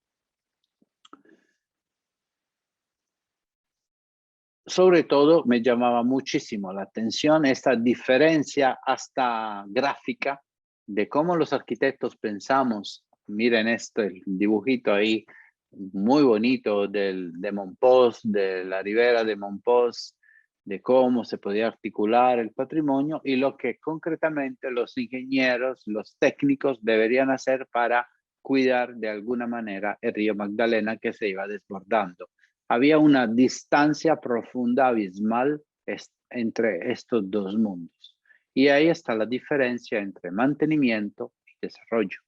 Sobre todo me llamaba muchísimo la atención esta diferencia hasta gráfica de cómo los arquitectos pensamos. Miren esto, el dibujito ahí muy bonito de Montpós, de la ribera de Montpós, de cómo se podía articular el patrimonio y lo que concretamente los ingenieros, los técnicos deberían hacer para cuidar de alguna manera el río Magdalena que se iba desbordando. Había una distancia profunda, abismal, entre estos dos mundos. Y ahí está la diferencia entre mantenimiento y desarrollo.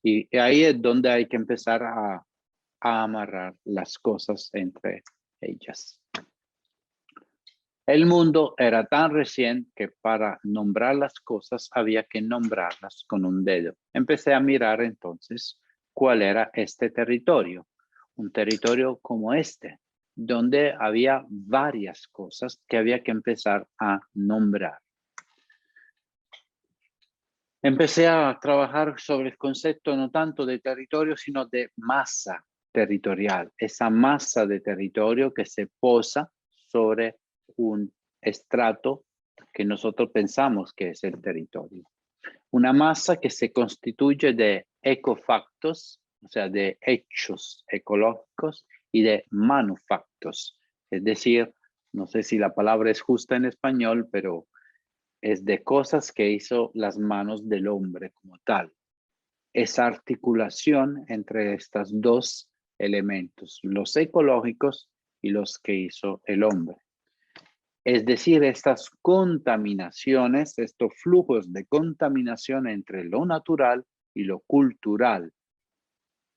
Y ahí es donde hay que empezar a amarrar las cosas entre ellas. El mundo era tan recién que para nombrar las cosas había que nombrarlas con un dedo. Empecé a mirar entonces cuál era este territorio. Un territorio como este, donde había varias cosas que había que empezar a nombrar. Empecé a trabajar sobre el concepto no tanto de territorio, sino de masa territorial. Esa masa de territorio que se posa sobre un estrato que nosotros pensamos que es el territorio. Una masa que se constituye de ecofactos, o sea, de hechos ecológicos y de manufactos. Es decir, no sé si la palabra es justa en español, pero es de cosas que hizo las manos del hombre como tal. Esa articulación entre estos dos elementos, los ecológicos y los que hizo el hombre. Es decir, estas contaminaciones, estos flujos de contaminación entre lo natural y lo cultural.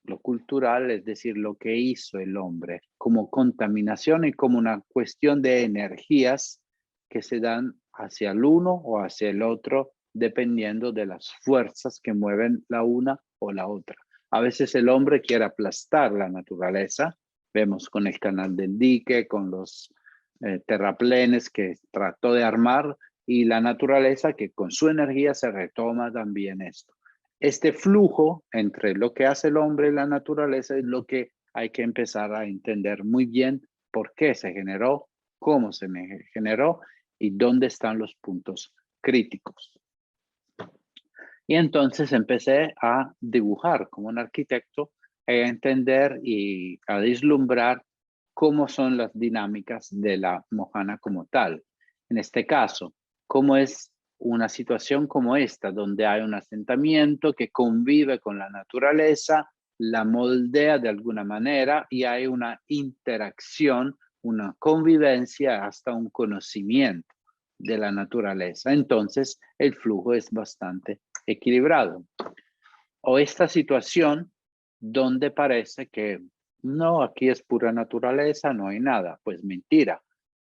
Lo cultural, es decir, lo que hizo el hombre como contaminación y como una cuestión de energías que se dan hacia el uno o hacia el otro, dependiendo de las fuerzas que mueven la una o la otra. A veces el hombre quiere aplastar la naturaleza, vemos con el canal del dique, con los terraplenes que trató de armar y la naturaleza que con su energía se retoma también esto. Este flujo entre lo que hace el hombre y la naturaleza es lo que hay que empezar a entender muy bien por qué se generó, cómo se generó y dónde están los puntos críticos. Y entonces empecé a dibujar como un arquitecto, a entender y a vislumbrar cómo son las dinámicas de la Mojana como tal. En este caso, cómo es una situación como esta, donde hay un asentamiento que convive con la naturaleza, la moldea de alguna manera y hay una interacción, una convivencia, hasta un conocimiento de la naturaleza. Entonces, el flujo es bastante equilibrado. O esta situación donde parece que no, aquí es pura naturaleza, no hay nada. Pues mentira.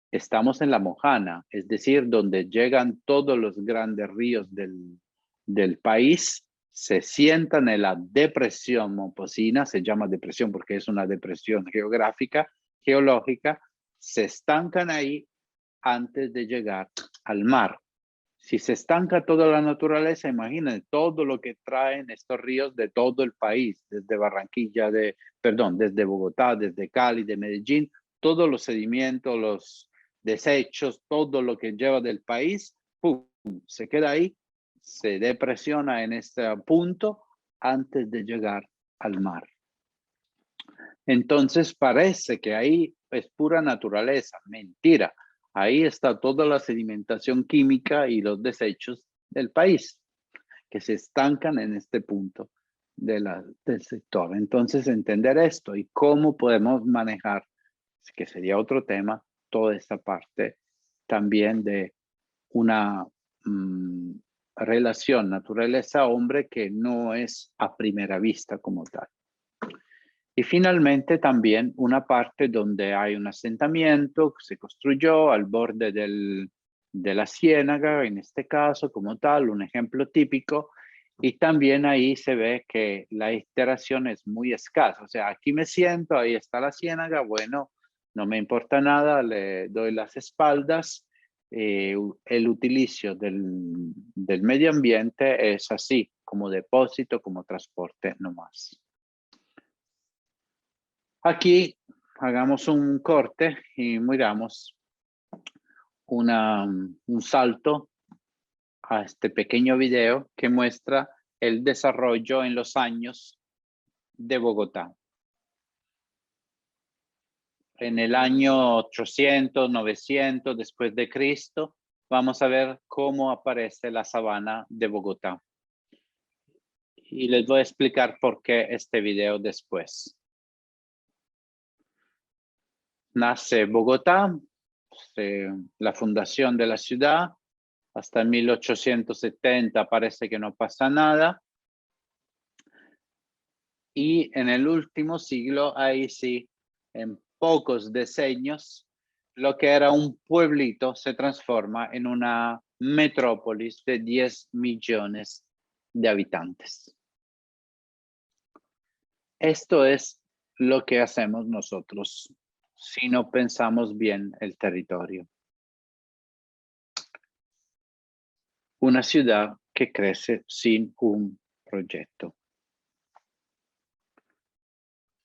Estamos en la Mojana, es decir, donde llegan todos los grandes ríos del país, se sientan en la depresión momposina, se llama depresión porque es una depresión geográfica, geológica, se estancan ahí antes de llegar al mar. Si se estanca toda la naturaleza, imaginen todo lo que traen estos ríos de todo el país, desde Barranquilla, desde Bogotá, desde Cali, de Medellín, todos los sedimentos, los desechos, todo lo que lleva del país, ¡pum!, se queda ahí, se depresiona en este punto antes de llegar al mar. Entonces parece que ahí es pura naturaleza, mentira. Ahí está toda la sedimentación química y los desechos del país que se estancan en este punto del sector. Entonces, entender esto y cómo podemos manejar, que sería otro tema, toda esta parte también de una relación naturaleza-hombre que no es a primera vista como tal. Y finalmente también una parte donde hay un asentamiento que se construyó al borde de la ciénaga, en este caso como tal, un ejemplo típico, y también ahí se ve que la iteración es muy escasa. O sea, aquí me siento, ahí está la ciénaga, bueno, no me importa nada, le doy las espaldas. El utilizo del medio ambiente es así, como depósito, como transporte nomás. Aquí hagamos un corte y miramos un salto a este pequeño video que muestra el desarrollo en los años de Bogotá. En el año 800, 900 después de Cristo, vamos a ver cómo aparece la sabana de Bogotá. Y les voy a explicar por qué este video después. Nace Bogotá, la fundación de la ciudad, hasta 1870 parece que no pasa nada. Y en el último siglo, ahí sí, en pocos decenios, lo que era un pueblito se transforma en una metrópolis de 10 millones de habitantes. Esto es lo que hacemos nosotros si no pensamos bien el territorio. Una ciudad que crece sin un proyecto.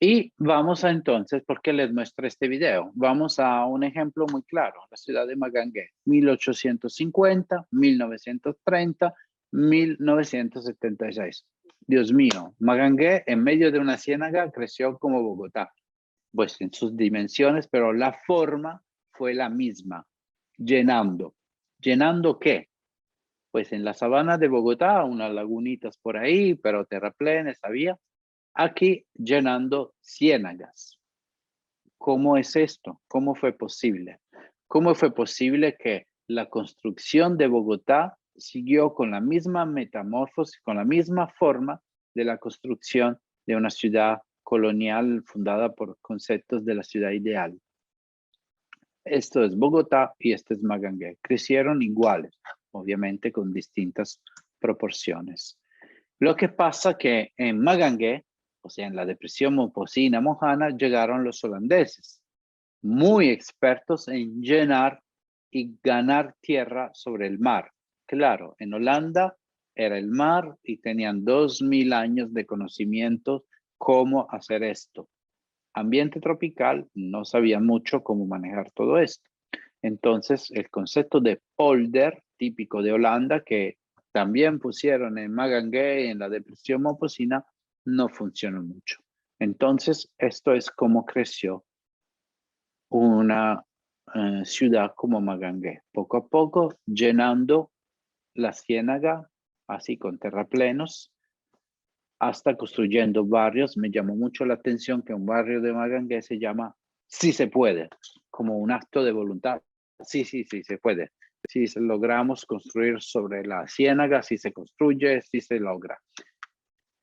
Y vamos a entonces, ¿por qué les muestro este video? Vamos a un ejemplo muy claro, la ciudad de Magangué, 1850, 1930, 1976. Dios mío, Magangué en medio de una ciénaga creció como Bogotá, pues en sus dimensiones, pero la forma fue la misma, llenando. ¿Llenando qué? Pues en la sabana de Bogotá, unas lagunitas por ahí, pero terraplenes había. Aquí llenando ciénagas. ¿Cómo es esto? ¿Cómo fue posible? ¿Cómo fue posible que la construcción de Bogotá siguió con la misma metamorfosis, con la misma forma de la construcción de una ciudad colonial fundada por conceptos de la ciudad ideal? Esto es Bogotá y este es Magangué. Crecieron iguales, obviamente con distintas proporciones. Lo que pasa que en Magangué, o sea, en la depresión momposina mojana, llegaron los holandeses. muy expertos en llenar y ganar tierra sobre el mar. Claro, en Holanda era el mar y tenían 2000 años de conocimiento cómo hacer esto. Ambiente tropical, no sabían mucho cómo manejar todo esto. Entonces, el concepto de polder, típico de Holanda, que también pusieron en Magangué, en la depresión Momposina, no funcionó mucho. Entonces, esto es como creció una ciudad como Magangué, poco a poco llenando la ciénaga, así con terraplenos, hasta construyendo barrios. Me llamó mucho la atención que un barrio de Magangué se llama Sí se puede, como un acto de voluntad. Sí, sí, sí, se puede. Si logramos construir sobre la ciénaga, si se construye, si se logra.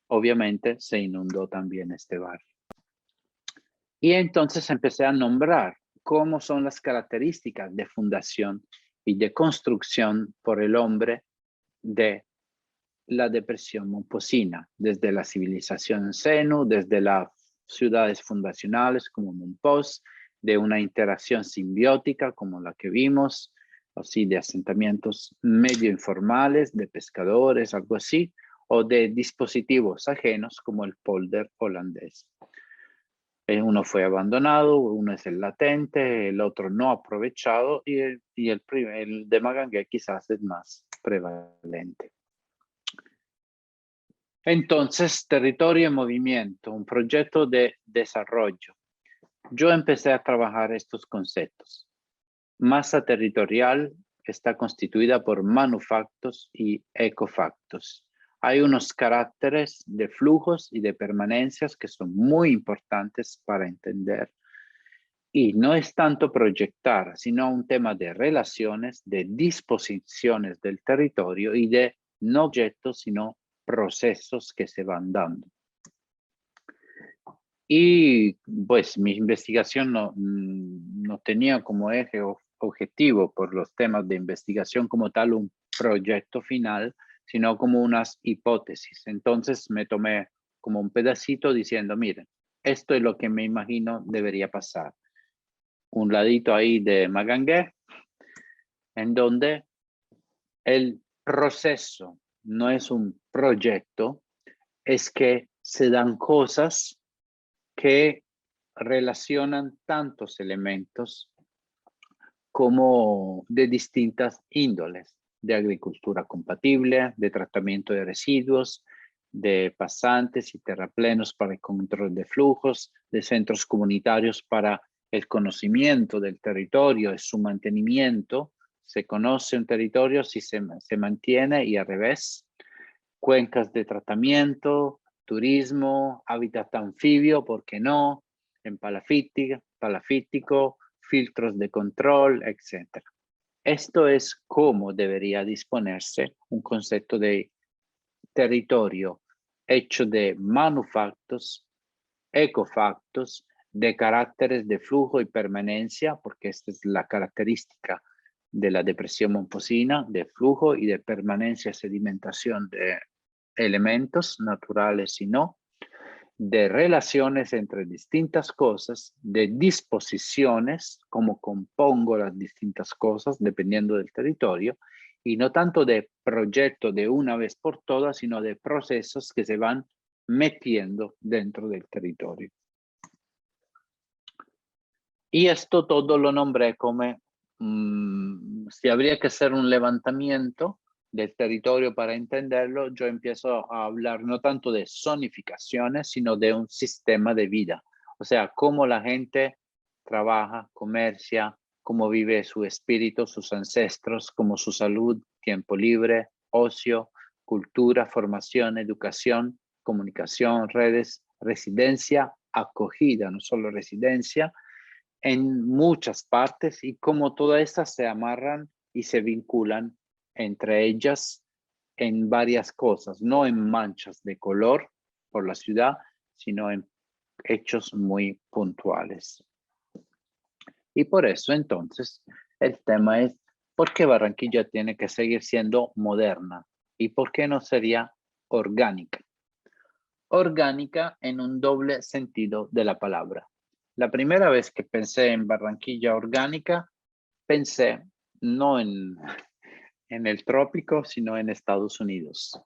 Obviamente se inundó también este barrio. Y entonces empecé a nombrar cómo son las características de fundación y de construcción por el hombre de la depresión momposina, desde la civilización en seno, desde las ciudades fundacionales como Mompós, de una interacción simbiótica como la que vimos, así de asentamientos medio informales, de pescadores, algo así, o de dispositivos ajenos como el polder holandés. Uno fue abandonado, uno es el latente, el otro no aprovechado y el de Magangué quizás es más prevalente. Entonces, territorio en movimiento, un proyecto de desarrollo. Yo empecé a trabajar estos conceptos. Masa territorial está constituida por manufactos y ecofactos. Hay unos caracteres de flujos y de permanencias que son muy importantes para entender. Y no es tanto proyectar, sino un tema de relaciones, de disposiciones del territorio y de no objetos, sino procesos que se van dando. Y pues mi investigación no tenía como eje objetivo por los temas de investigación como tal un proyecto final, sino como unas hipótesis. Entonces me tomé como un pedacito diciendo, miren, esto es lo que me imagino debería pasar. Un ladito ahí de Magangué, en donde el proceso no es un proyecto, es que se dan cosas que relacionan tantos elementos como de distintas índoles, de agricultura compatible, de tratamiento de residuos, de pasantes y terraplenos para el control de flujos, de centros comunitarios para el conocimiento del territorio y su mantenimiento. Se conoce un territorio si se mantiene y al revés. Cuencas de tratamiento, turismo, hábitat anfibio, ¿por qué no? En palafítico, filtros de control, etc. Esto es cómo debería disponerse un concepto de territorio hecho de manufactos, ecofactos, de caracteres de flujo y permanencia, porque esta es la característica de la depresión momposina, de flujo y de permanencia, sedimentación de elementos naturales y no, de relaciones entre distintas cosas, de disposiciones, cómo compongo las distintas cosas dependiendo del territorio, y no tanto de proyecto de una vez por todas, sino de procesos que se van metiendo dentro del territorio. Y esto todo lo nombré como, si habría que hacer un levantamiento del territorio para entenderlo, yo empiezo a hablar no tanto de zonificaciones, sino de un sistema de vida. O sea, cómo la gente trabaja, comercia, cómo vive su espíritu, sus ancestros, como su salud, tiempo libre, ocio, cultura, formación, educación, comunicación, redes, residencia, acogida, no solo residencia, en muchas partes y cómo todas estas se amarran y se vinculan entre ellas en varias cosas, no en manchas de color por la ciudad, sino en hechos muy puntuales. Y por eso entonces el tema es ¿por qué Barranquilla tiene que seguir siendo moderna? ¿Y por qué no sería orgánica? Orgánica en un doble sentido de la palabra. La primera vez que pensé en Barranquilla orgánica, pensé no en el trópico, sino en Estados Unidos.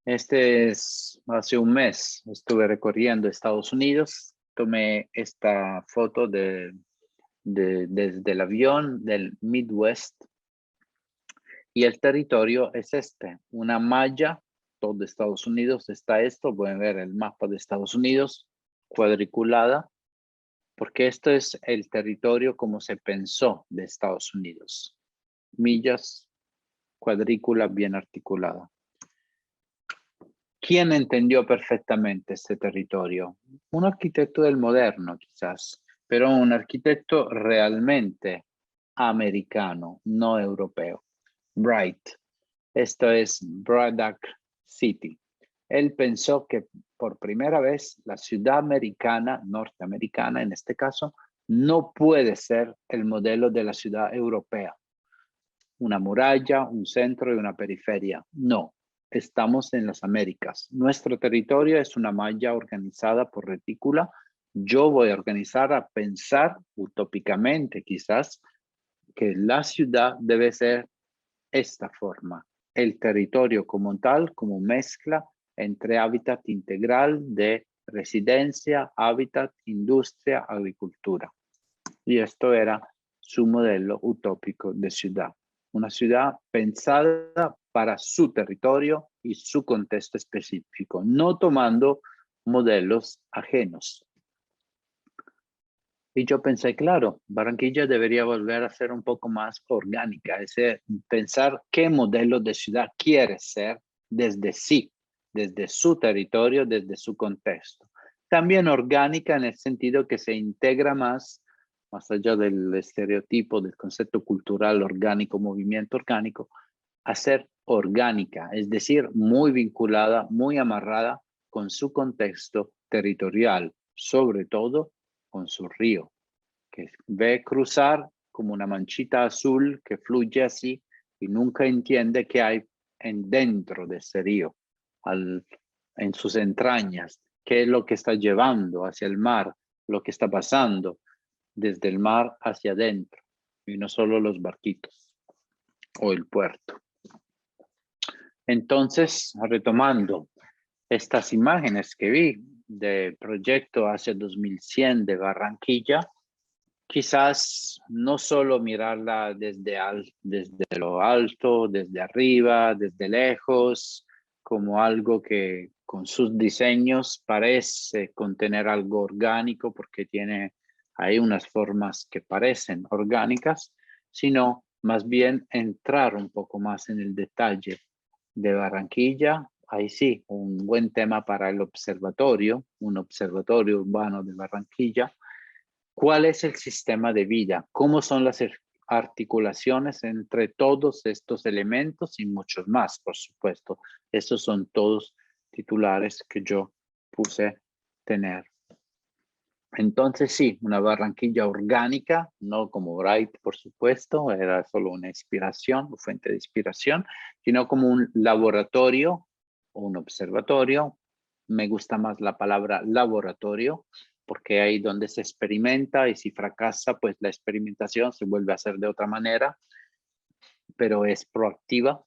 Hace un mes, estuve recorriendo Estados Unidos, tomé esta foto desde el avión del Midwest y el territorio es una malla, todo Estados Unidos está esto, pueden ver el mapa de Estados Unidos, cuadriculada, porque esto es el territorio como se pensó de Estados Unidos. Millas, cuadrícula bien articulada. ¿Quién entendió perfectamente este territorio? Un arquitecto del moderno, quizás, pero un arquitecto realmente americano, no europeo. Bright. Esto es Braddock City. Él pensó que por primera vez la ciudad americana, norteamericana en este caso, no puede ser el modelo de la ciudad europea. Una muralla, un centro y una periferia. No, estamos en las Américas. Nuestro territorio es una malla organizada por retícula. Yo voy a organizar, a pensar utópicamente quizás, que la ciudad debe ser esta forma. El territorio como tal, como mezcla entre hábitat integral de residencia, hábitat, industria, agricultura. Y esto era su modelo utópico de ciudad. Una ciudad pensada para su territorio y su contexto específico, no tomando modelos ajenos. Y yo pensé, claro, Barranquilla debería volver a ser un poco más orgánica, es decir, pensar qué modelo de ciudad quiere ser desde sí, desde su territorio, desde su contexto. También orgánica en el sentido que se integra más allá del estereotipo, del concepto cultural orgánico, movimiento orgánico, a ser orgánica, es decir, muy vinculada, muy amarrada con su contexto territorial, sobre todo con su río, que ve cruzar como una manchita azul que fluye así y nunca entiende qué hay dentro de ese río, en sus entrañas, qué es lo que está llevando hacia el mar, lo que está pasando desde el mar hacia adentro, y no solo los barquitos o el puerto. Entonces, retomando estas imágenes que vi del proyecto hacia 2100 de Barranquilla, quizás no solo mirarla desde lo alto, desde arriba, desde lejos, como algo que con sus diseños parece contener algo orgánico porque tiene ahí unas formas que parecen orgánicas, sino más bien entrar un poco más en el detalle de Barranquilla. Ahí sí, un buen tema para el observatorio, un observatorio urbano de Barranquilla. ¿Cuál es el sistema de vida? ¿Cómo son las articulaciones entre todos estos elementos y muchos más, por supuesto? Estos son todos titulares que yo puse tener. Entonces sí, una Barranquilla orgánica, no como Bright, por supuesto, era solo una inspiración, fuente de inspiración, sino como un laboratorio o un observatorio. Me gusta más la palabra laboratorio, porque ahí donde se experimenta y si fracasa, pues la experimentación se vuelve a hacer de otra manera, pero es proactiva,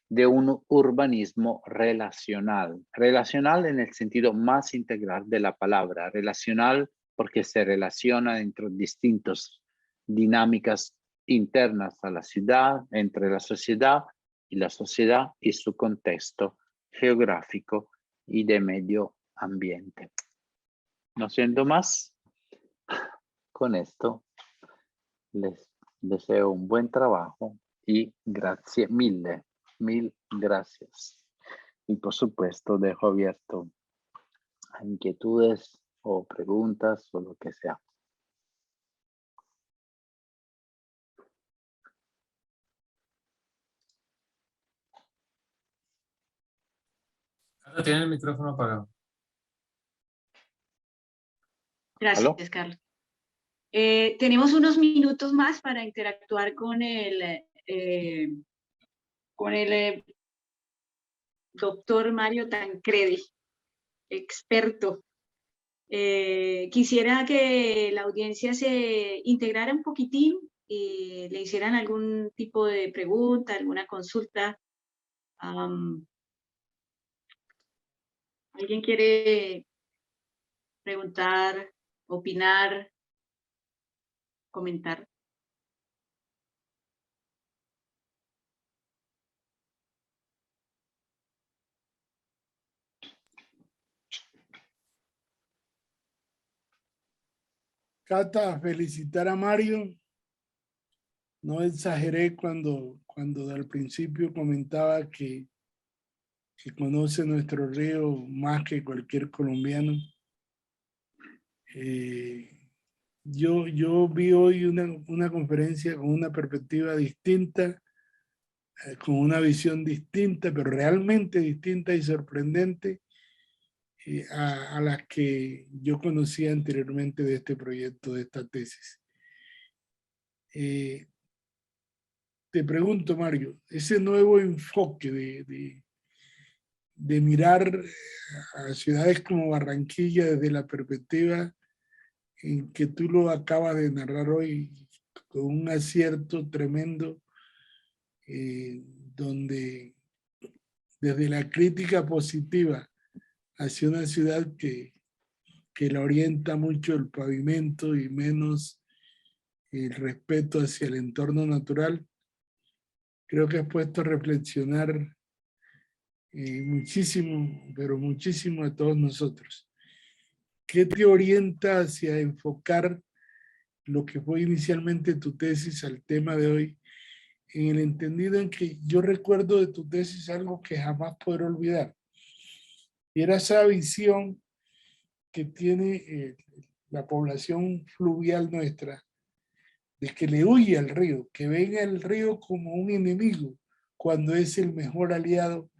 de un urbanismo relacional. Relacional en el sentido más integral de la palabra. Relacional porque se relaciona entre distintas dinámicas internas a la ciudad, entre la sociedad y su contexto geográfico y de medio ambiente. No siendo más, con esto les deseo un buen trabajo y gracias, mil gracias. Y por supuesto dejo abierto a inquietudes o preguntas o lo que sea. Carlos, tiene el micrófono apagado. Gracias, ¿Aló? Carlos. Tenemos unos minutos más para interactuar con el doctor Mario Tancredi, experto Quisiera que la audiencia se integrara un poquitín y le hicieran algún tipo de pregunta, alguna consulta. ¿Alguien quiere preguntar, opinar, comentar? Cata, felicitar a Mario. No exageré cuando al principio comentaba que conoce nuestro río más que cualquier colombiano. Yo vi hoy una conferencia con una perspectiva distinta, con una visión distinta, pero realmente distinta y sorprendente a las que yo conocía anteriormente de este proyecto, de esta tesis. Te pregunto, Mario, ese nuevo enfoque de mirar a ciudades como Barranquilla desde la perspectiva en que tú lo acabas de narrar hoy, con un acierto tremendo, donde desde la crítica positiva hacia una ciudad que la orienta mucho el pavimento y menos el respeto hacia el entorno natural, creo que has puesto a reflexionar muchísimo, pero muchísimo a todos nosotros. ¿Qué te orienta hacia enfocar lo que fue inicialmente tu tesis al tema de hoy, en el entendido en que yo recuerdo de tu tesis algo que jamás podré olvidar? Y era esa visión que tiene la población fluvial nuestra, de que le huye al río, que venga el río como un enemigo, cuando es el mejor aliado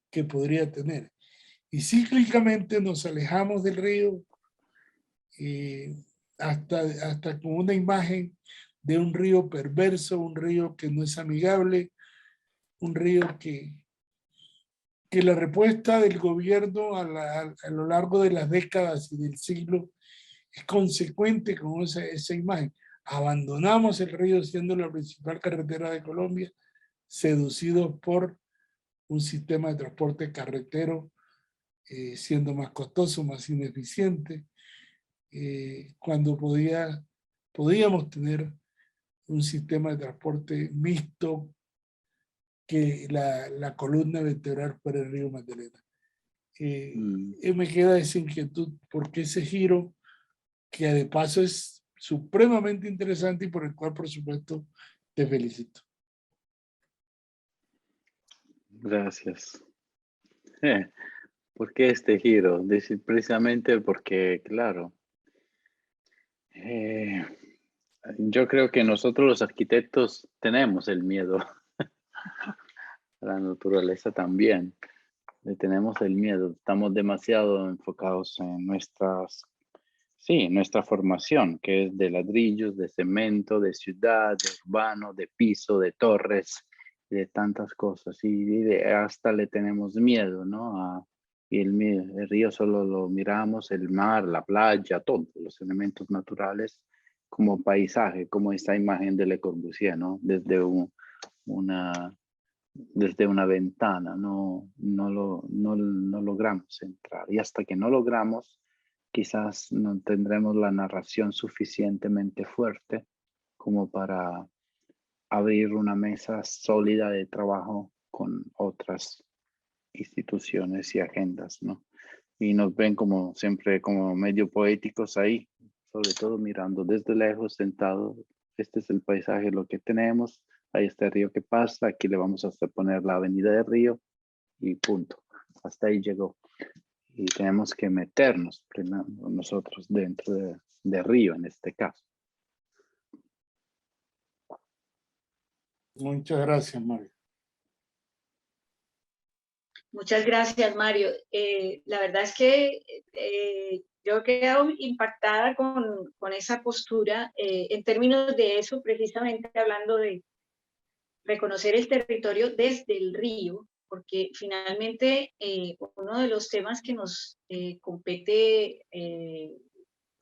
que podría tener. Y cíclicamente nos alejamos del río, hasta con una imagen de un río perverso, un río que no es amigable, un río que la respuesta del gobierno a lo largo de las décadas y del siglo es consecuente con esa imagen. Abandonamos el río siendo la principal carretera de Colombia, seducidos por un sistema de transporte carretero siendo más costoso, más ineficiente, cuando podíamos tener un sistema de transporte mixto, que la columna vertebral fuera el río Magdalena. Me queda esa inquietud, porque ese giro, que de paso es supremamente interesante y por el cual, por supuesto, te felicito. Gracias. ¿Por qué este giro? Precisamente porque, claro, yo creo que nosotros los arquitectos tenemos el miedo a la naturaleza también. Le tenemos el miedo, estamos demasiado enfocados en nuestra formación, que es de ladrillos, de cemento, de ciudad, de urbano, de piso, de torres, de tantas cosas. Y hasta le tenemos miedo, ¿no? Y el río solo lo miramos, el mar, la playa, todos los elementos naturales como paisaje, como esta imagen de Le Corbusier, ¿no? Desde una ventana, no logramos entrar. Y hasta que no logramos, quizás no tendremos la narración suficientemente fuerte como para abrir una mesa sólida de trabajo con otras instituciones y agendas, ¿no? Y nos ven como siempre como medio poéticos ahí, sobre todo mirando desde lejos, sentado. Este es el paisaje, lo que tenemos. Ahí está el río que pasa, aquí le vamos a poner la avenida del río y punto. Hasta ahí llegó. Y tenemos que meternos nosotros dentro de río en este caso. Muchas gracias, Mario. Muchas gracias, Mario. La verdad es que yo he quedado impactada con esa postura en términos de eso, precisamente hablando de reconocer el territorio desde el río, porque finalmente uno de los temas que nos compete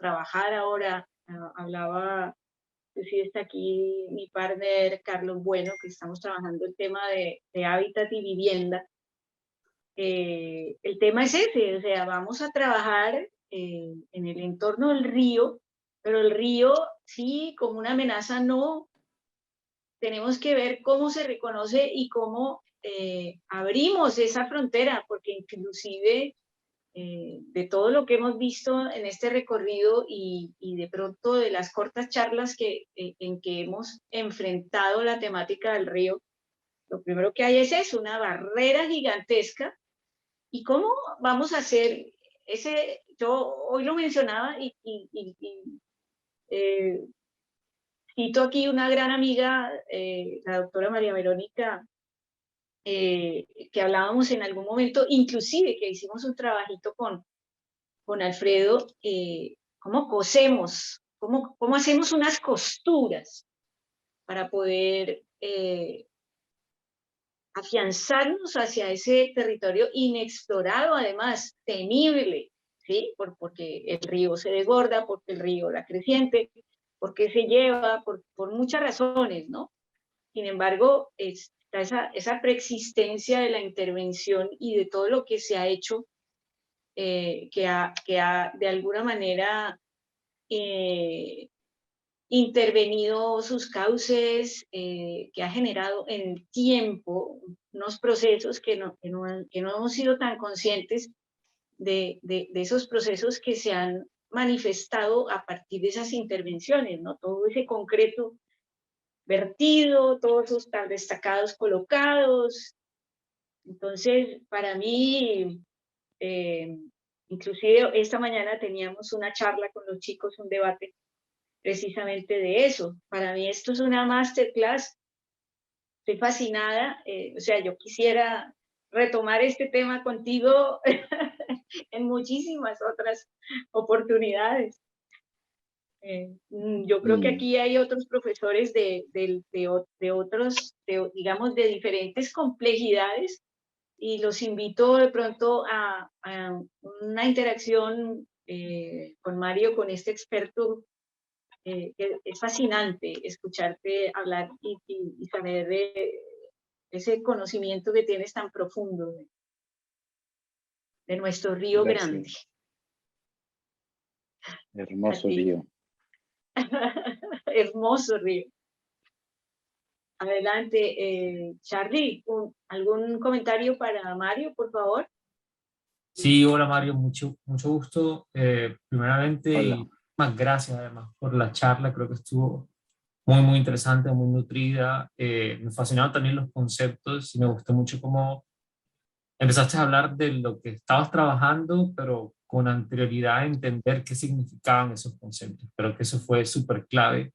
trabajar ahora. Hablaba, sí está aquí mi partner Carlos Bueno, que estamos trabajando el tema de hábitat y vivienda. El tema es ese, o sea, vamos a trabajar en el entorno del río, pero el río sí, como una amenaza no. Tenemos que ver cómo se reconoce y cómo abrimos esa frontera, porque inclusive de todo lo que hemos visto en este recorrido y de pronto de las cortas charlas en que hemos enfrentado la temática del río, lo primero que hay es eso, una barrera gigantesca. ¿Y cómo vamos a hacer ese? Yo hoy lo mencionaba eh, cito aquí una gran amiga, la doctora María Verónica, que hablábamos en algún momento, inclusive que hicimos un trabajito con Alfredo, cómo cosemos, cómo hacemos unas costuras para poder afianzarnos hacia ese territorio inexplorado, además, temible, ¿sí? Porque el río se desborda, porque el río la creciente, porque se lleva, por muchas razones, ¿no? Sin embargo, está esa preexistencia de la intervención y de todo lo que se ha hecho, que ha de alguna manera intervenido sus cauces, que ha generado en el tiempo unos procesos que no hemos sido tan conscientes de esos procesos que se han manifestado a partir de esas intervenciones, ¿no? Todo ese concreto vertido, todos esos tan destacados colocados. Entonces, para mí, inclusive esta mañana teníamos una charla con los chicos, un debate precisamente de eso. Para mí esto es una masterclass, estoy fascinada, o sea, yo quisiera retomar este tema contigo en muchísimas otras oportunidades. Yo creo que aquí hay otros profesores de otros, digamos, de diferentes complejidades, y los invito de pronto a una interacción con Mario, con este experto. Es fascinante escucharte hablar y saber de ese conocimiento que tienes tan profundo de nuestro río grande. Hermoso río. Hermoso río. Adelante, Charlie, ¿algún comentario para Mario, por favor? Sí, hola Mario, mucho gusto. Primeramente, Hola. y más gracias además por la charla, creo que estuvo muy interesante, muy nutrida. Me fascinaron también los conceptos y me gustó mucho cómo empezaste a hablar de lo que estabas trabajando, pero con anterioridad a entender qué significaban esos conceptos. Creo que eso fue súper clave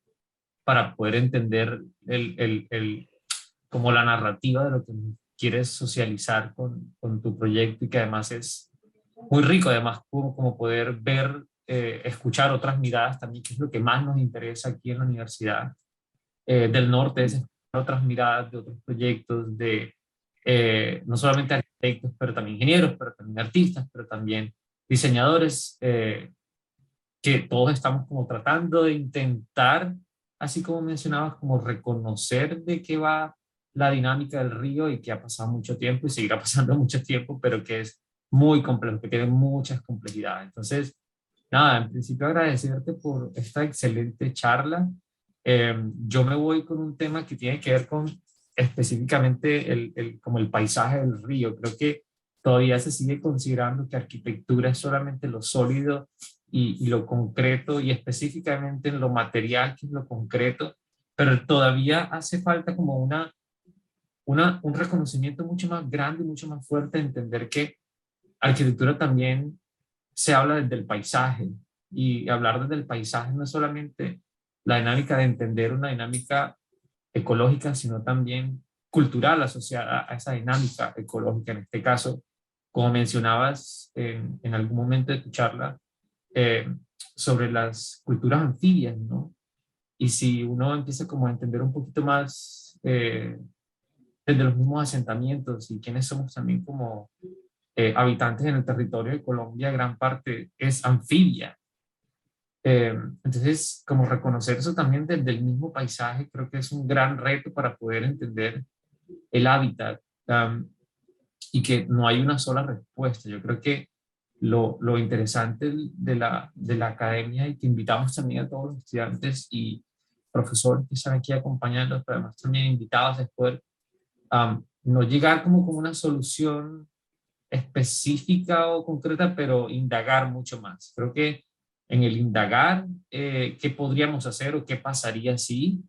para poder entender como la narrativa de lo que quieres socializar con tu proyecto, y que además es muy rico, además como poder ver, escuchar otras miradas también, que es lo que más nos interesa aquí en la Universidad del Norte, es escuchar otras miradas de otros proyectos, de no solamente arquitectos, pero también ingenieros, pero también artistas, pero también diseñadores, que todos estamos como tratando de intentar, así como mencionabas, como reconocer de qué va la dinámica del río, y que ha pasado mucho tiempo y seguirá pasando mucho tiempo, pero que es muy complejo, que tiene muchas complejidades. Entonces, nada, en principio agradecerte por esta excelente charla. Yo me voy con un tema que tiene que ver con específicamente como el paisaje del río. Creo que todavía se sigue considerando que arquitectura es solamente lo sólido y lo concreto, y específicamente en lo material, que es lo concreto, pero todavía hace falta como un reconocimiento mucho más grande, mucho más fuerte, de entender que arquitectura también se habla desde el paisaje, y hablar desde el paisaje no es solamente la dinámica de entender una dinámica ecológica, sino también cultural asociada a esa dinámica ecológica. En este caso, como mencionabas en algún momento de tu charla, sobre las culturas anfibias, ¿no? Y si uno empieza como a entender un poquito más desde los mismos asentamientos y quiénes somos también como habitantes en el territorio de Colombia, gran parte es anfibia. Entonces, como reconocer eso también desde el mismo paisaje, creo que es un gran reto para poder entender el hábitat, y que no hay una sola respuesta. Yo creo que lo interesante de la academia, y que invitamos también a todos los estudiantes y profesores que están aquí acompañando, pero además también invitados, es poder no llegar como una solución específica o concreta, pero indagar mucho más. Creo que en el indagar, qué podríamos hacer o qué pasaría si,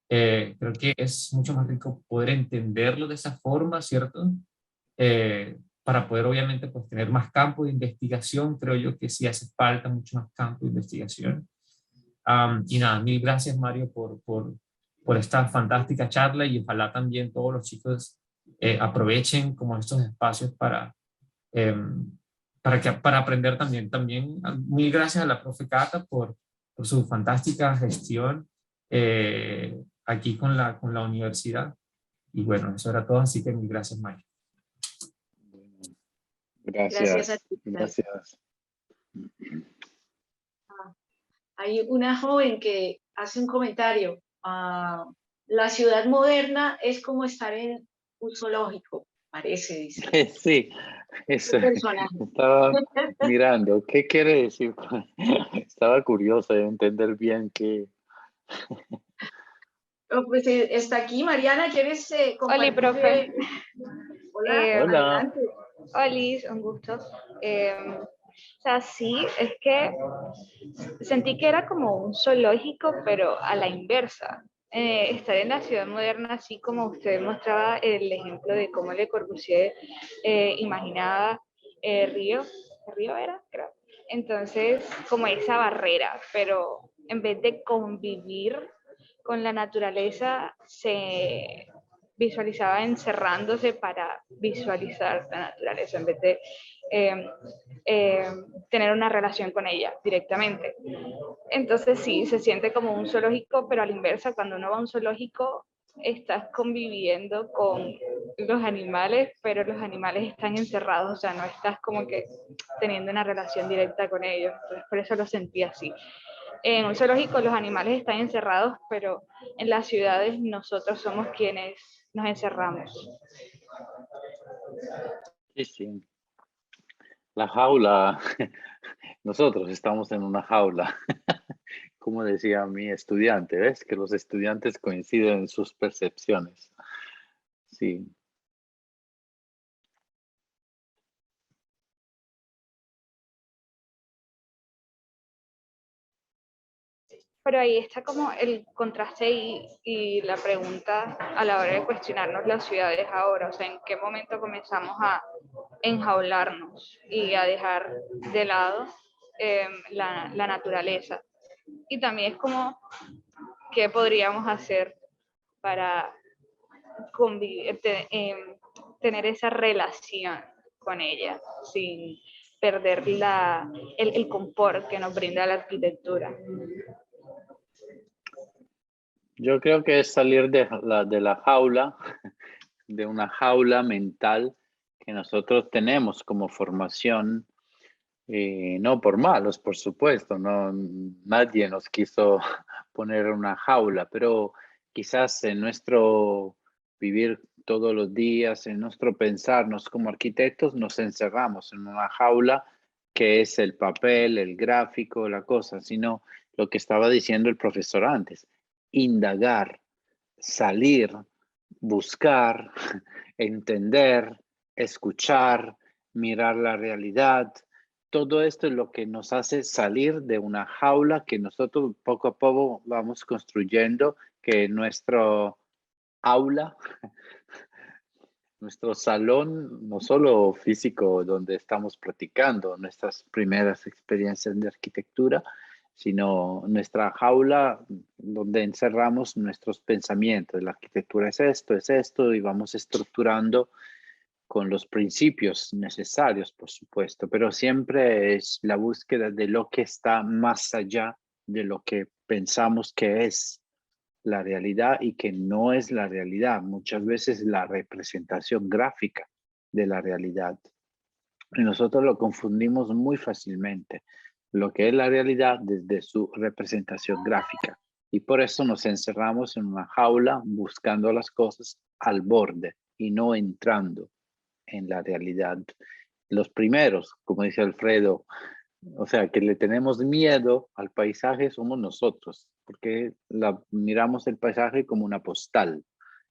creo que es mucho más rico poder entenderlo de esa forma, ¿cierto? Para poder obviamente pues tener más campo de investigación. Creo yo que sí hace falta mucho más campo de investigación. Y nada, mil gracias, Mario, por esta fantástica charla, y ojalá también todos los chicos aprovechen como estos espacios para aprender también. También mil gracias a la profe Cata por su fantástica gestión aquí con la universidad. Y bueno, eso era todo, así que mil gracias, Mario. Gracias a Gracias, ti. gracias. Hay una joven que hace un comentario. La ciudad moderna es como estar en un zoológico, parece, dice. Sí, eso Un personaje. estaba mirando. ¿Qué quiere decir? Estaba curioso de entender bien qué. Oh, pues, está aquí Mariana, ¿quieres Hola, compartir? profe. Hola, Hola. adelante. Hola, un gusto. O sea, sí, es que sentí que era como un zoológico, pero a la inversa. Estar en la ciudad moderna, así como usted mostraba el ejemplo de cómo Le Corbusier imaginaba Río era, creo. Entonces, como esa barrera, pero en vez de convivir con la naturaleza, se visualizaba encerrándose para visualizar la naturaleza, en vez de tener una relación con ella directamente. Entonces sí, se siente como un zoológico, pero a la inversa, cuando uno va a un zoológico, estás conviviendo con los animales, pero los animales están encerrados, o sea, no estás como que teniendo una relación directa con ellos. Entonces, por eso lo sentí así. En un zoológico los animales están encerrados, pero en las ciudades nosotros somos quienes nos encerramos. Sí, sí. La jaula. Nosotros estamos en una jaula. Como decía mi estudiante, ¿ves? Que los estudiantes coinciden en sus percepciones. Sí. Pero ahí está como el contraste y la pregunta a la hora de cuestionarnos las ciudades ahora, o sea, en qué momento comenzamos a enjaularnos y a dejar de lado la naturaleza. Y también es como, ¿qué podríamos hacer para convivir, tener esa relación con ella sin perder el confort que nos brinda la arquitectura? Yo creo que es salir de la jaula, de una jaula mental que nosotros tenemos como formación, no por malos, por supuesto, no, nadie nos quiso poner en una jaula, pero quizás en nuestro vivir todos los días, en nuestro pensarnos como arquitectos, nos encerramos en una jaula que es el papel, el gráfico, la cosa, sino lo que estaba diciendo el profesor antes, indagar, salir, buscar, entender, escuchar, mirar la realidad. Todo esto es lo que nos hace salir de una jaula que nosotros poco a poco vamos construyendo, que nuestro aula, nuestro salón, no solo físico donde estamos practicando nuestras primeras experiencias de arquitectura, sino nuestra jaula donde encerramos nuestros pensamientos. La arquitectura es esto, y vamos estructurando con los principios necesarios, por supuesto, pero siempre es la búsqueda de lo que está más allá de lo que pensamos que es la realidad y que no es la realidad. Muchas veces la representación gráfica de la realidad. Y nosotros lo confundimos muy fácilmente. lo que es la realidad desde su representación gráfica. Y por eso nos encerramos en una jaula buscando las cosas al borde y no entrando en la realidad. Los primeros, como dice Alfredo, o sea, que le tenemos miedo al paisaje somos nosotros, porque miramos el paisaje como una postal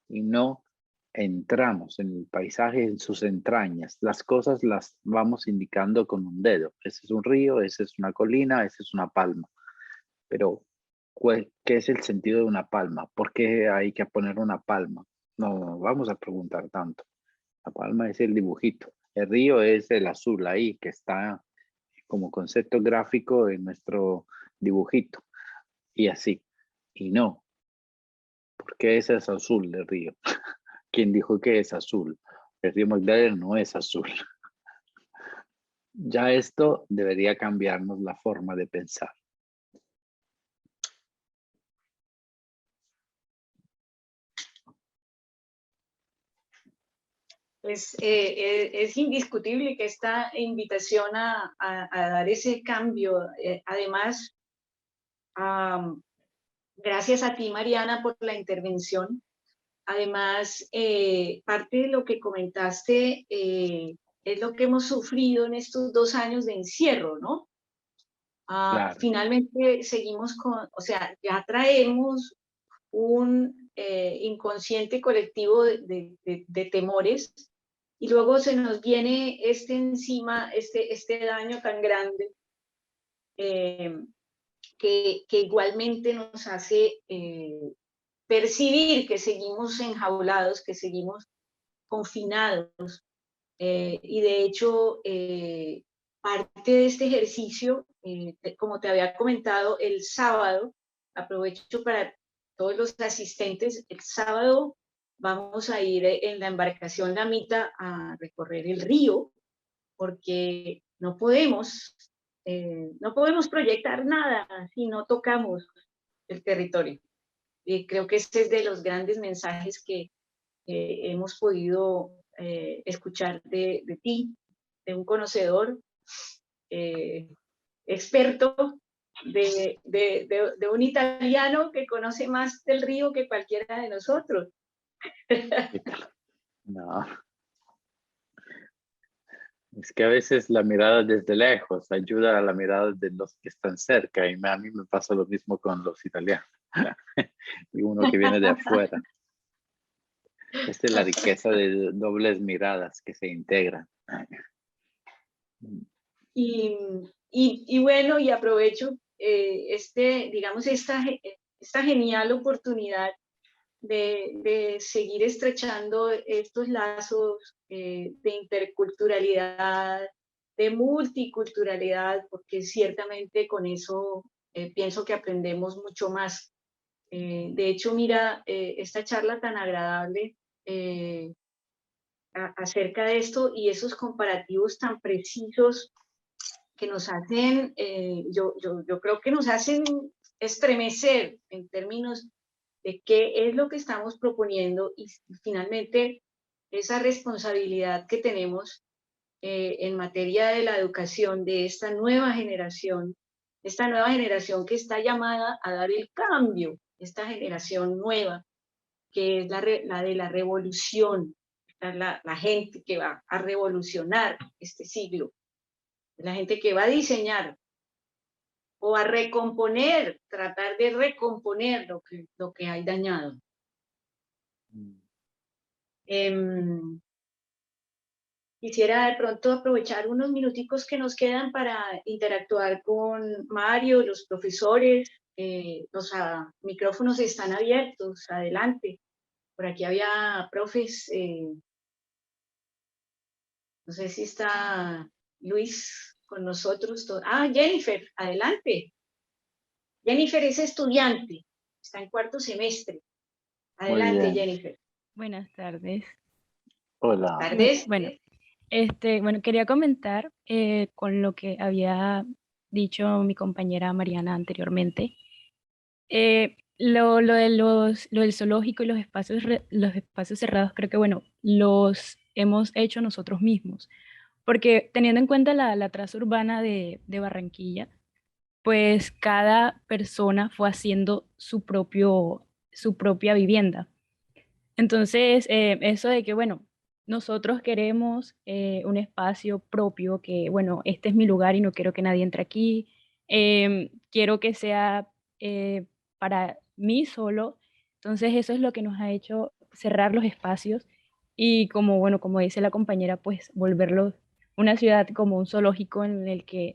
y no entramos en el paisaje, en sus entrañas. Las cosas las vamos indicando con un dedo. Ese es un río, esa es una colina, esa es una palma. Pero, ¿qué es el sentido de una palma? ¿Por qué hay que poner una palma? No vamos a preguntar tanto. La palma es el dibujito. El río es el azul ahí, que está como concepto gráfico en nuestro dibujito. Y así. Y no. ¿Por qué ese es azul el río? ¿Quién dijo que es azul? El río Magdalena no es azul. Ya esto debería cambiarnos la forma de pensar. Pues es indiscutible que esta invitación a dar ese cambio, además, gracias a ti, Mariana, por la intervención. Además, parte de lo que comentaste es lo que hemos sufrido en estos 2 años de encierro, ¿no? Claro. Finalmente seguimos o sea, ya traemos un inconsciente colectivo de temores y luego se nos viene encima, este daño tan grande que igualmente nos hace percibir que seguimos enjaulados, que seguimos confinados. Y de hecho, parte de este ejercicio, como te había comentado, el sábado, aprovecho para todos los asistentes, el sábado vamos a ir en la embarcación Lamita a recorrer el río, porque no podemos proyectar nada si no tocamos el territorio. Y creo que este es de los grandes mensajes que hemos podido escuchar de ti, de un conocedor experto, de un italiano que conoce más del río que cualquiera de nosotros. No. Es que a veces la mirada desde lejos ayuda a la mirada de los que están cerca, y a mí me pasa lo mismo con los italianos y uno que viene de afuera. Esta es la riqueza de dobles miradas que se integran. Y bueno, y aprovecho digamos, esta genial oportunidad de seguir estrechando estos lazos de interculturalidad, de multiculturalidad, porque ciertamente con eso pienso que aprendemos mucho más. De hecho, mira, esta charla tan agradable acerca de esto y esos comparativos tan precisos que nos hacen, yo creo que nos hacen estremecer en términos de qué es lo que estamos proponiendo y finalmente esa responsabilidad que tenemos en materia de la educación de esta nueva generación que está llamada a dar el cambio, esta generación nueva, que es la de la revolución, la gente que va a revolucionar este siglo, la gente que va a diseñar o a recomponer, tratar de recomponer lo que hay dañado. Quisiera de pronto aprovechar unos minuticos que nos quedan para interactuar con Mario, los profesores. Los micrófonos están abiertos, adelante. Por aquí había profes, no sé si está Luis con nosotros. Jennifer, adelante. Jennifer es estudiante, está en 4º semestre. Adelante, Jennifer. Buenas tardes. Hola. Buenas tardes. Bueno, quería comentar con lo que había dicho mi compañera Mariana anteriormente. Lo del zoológico y los espacios cerrados, creo que, bueno, los hemos hecho nosotros mismos. Porque teniendo en cuenta la traza urbana de Barranquilla, pues cada persona fue haciendo su propia vivienda. Entonces, eso de que, bueno, nosotros queremos un espacio propio, que, bueno, este es mi lugar y no quiero que nadie entre aquí, quiero que sea para mí solo. Entonces, eso es lo que nos ha hecho cerrar los espacios y como, bueno, como dice la compañera, pues volverlo una ciudad como un zoológico en el que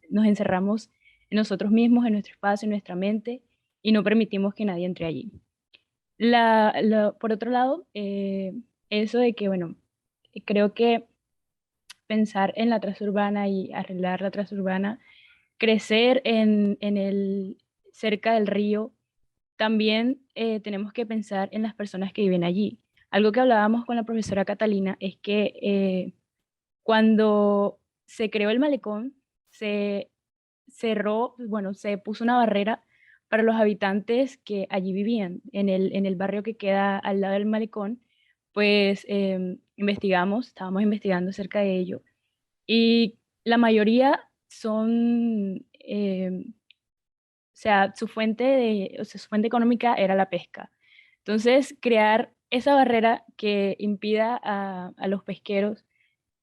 nos encerramos en nosotros mismos, en nuestro espacio, en nuestra mente y no permitimos que nadie entre allí. Por otro lado, eso de que, bueno, creo que pensar en la transurbana y arreglar la transurbana, crecer cerca del río, también tenemos que pensar en las personas que viven allí. Algo que hablábamos con la profesora Catalina es que cuando se creó el malecón, se cerró, bueno, se puso una barrera para los habitantes que allí vivían, en el barrio que queda al lado del malecón, pues estábamos investigando acerca de ello, y la mayoría son, o sea, su fuente económica era la pesca. Entonces, crear esa barrera que impida a los pesqueros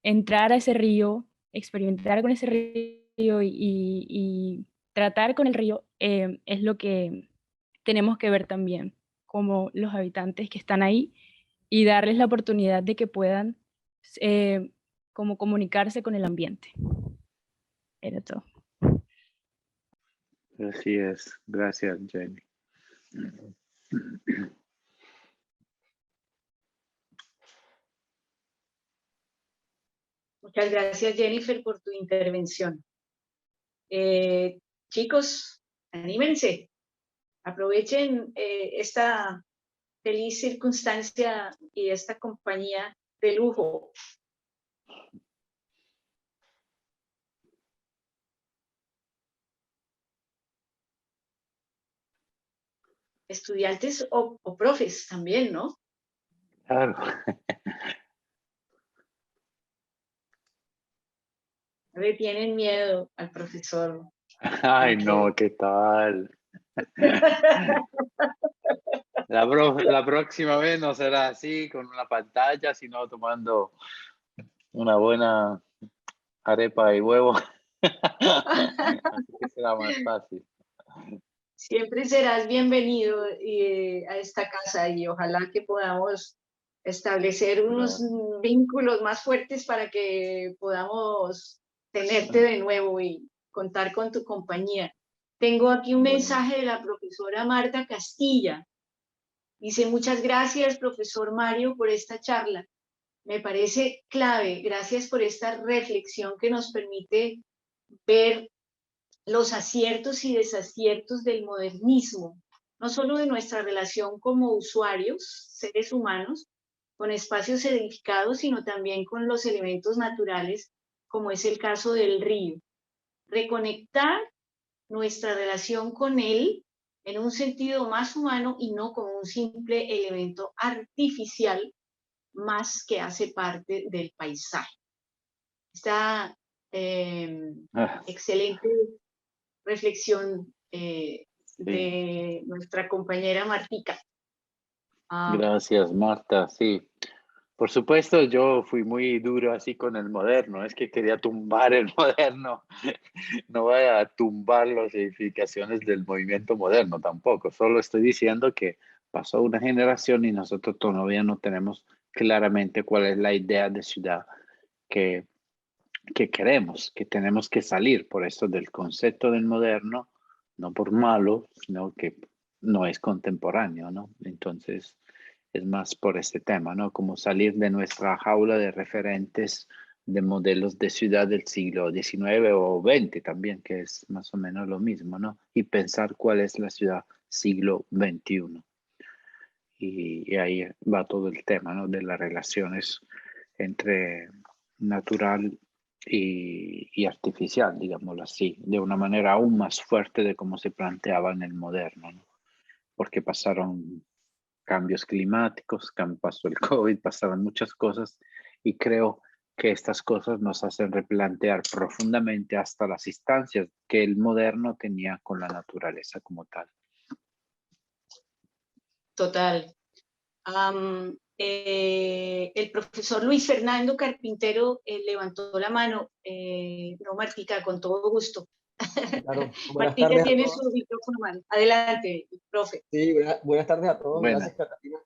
entrar a ese río, experimentar con ese río y tratar con el río, es lo que tenemos que ver también, como los habitantes que están ahí y darles la oportunidad de que puedan eh, como comunicarse con el ambiente. Era todo. Así es. Gracias, Jenny. Muchas gracias, Jennifer, por tu intervención. Chicos, anímense, aprovechen esta feliz circunstancia y esta compañía de lujo. Estudiantes o profes también, ¿no? Claro. Le tienen miedo al profesor. Ay, no, ¿qué tal? La próxima vez no será así, con una pantalla, sino tomando una buena arepa y huevo. Así que será más fácil. Siempre serás bienvenido a esta casa y ojalá que podamos establecer unos vínculos más fuertes para que podamos tenerte de nuevo y contar con tu compañía. Tengo aquí un mensaje de la profesora Marta Castilla. Dice, muchas gracias, profesor Mario, por esta charla. Me parece clave. Gracias por esta reflexión que nos permite ver los aciertos y desaciertos del modernismo, no solo de nuestra relación como usuarios, seres humanos, con espacios edificados, sino también con los elementos naturales, como es el caso del río. Reconectar nuestra relación con él en un sentido más humano y no como un simple elemento artificial más que hace parte del paisaje. Esta excelente reflexión de nuestra compañera Martica. Gracias, Marta. Sí, por supuesto, yo fui muy duro así con el moderno. Es que quería tumbar el moderno. No voy a tumbar las edificaciones del movimiento moderno tampoco. Solo estoy diciendo que pasó una generación y nosotros todavía no tenemos claramente cuál es la idea de ciudad que queremos, que tenemos que salir por esto del concepto del moderno, no por malo, sino que no es contemporáneo, ¿no? Entonces, es más por este tema, ¿no? Como salir de nuestra jaula de referentes de modelos de ciudad del siglo XIX o XX también, que es más o menos lo mismo, ¿no? Y pensar cuál es la ciudad siglo XXI. Y ahí va todo el tema, ¿no? De las relaciones entre natural y artificial, digámoslo así, de una manera aún más fuerte de cómo se planteaba en el moderno, ¿no? Porque pasaron cambios climáticos, pasó el COVID, pasaron muchas cosas y creo que estas cosas nos hacen replantear profundamente hasta las instancias que el moderno tenía con la naturaleza como tal. Total. El profesor Luis Fernando Carpintero levantó la mano. No, Martica, con todo gusto. Claro, buenas Martica tardes a tiene todos. su micrófono a mano. Adelante, profe. Sí, buenas tardes a todos. Buenas. Gracias, Catalina.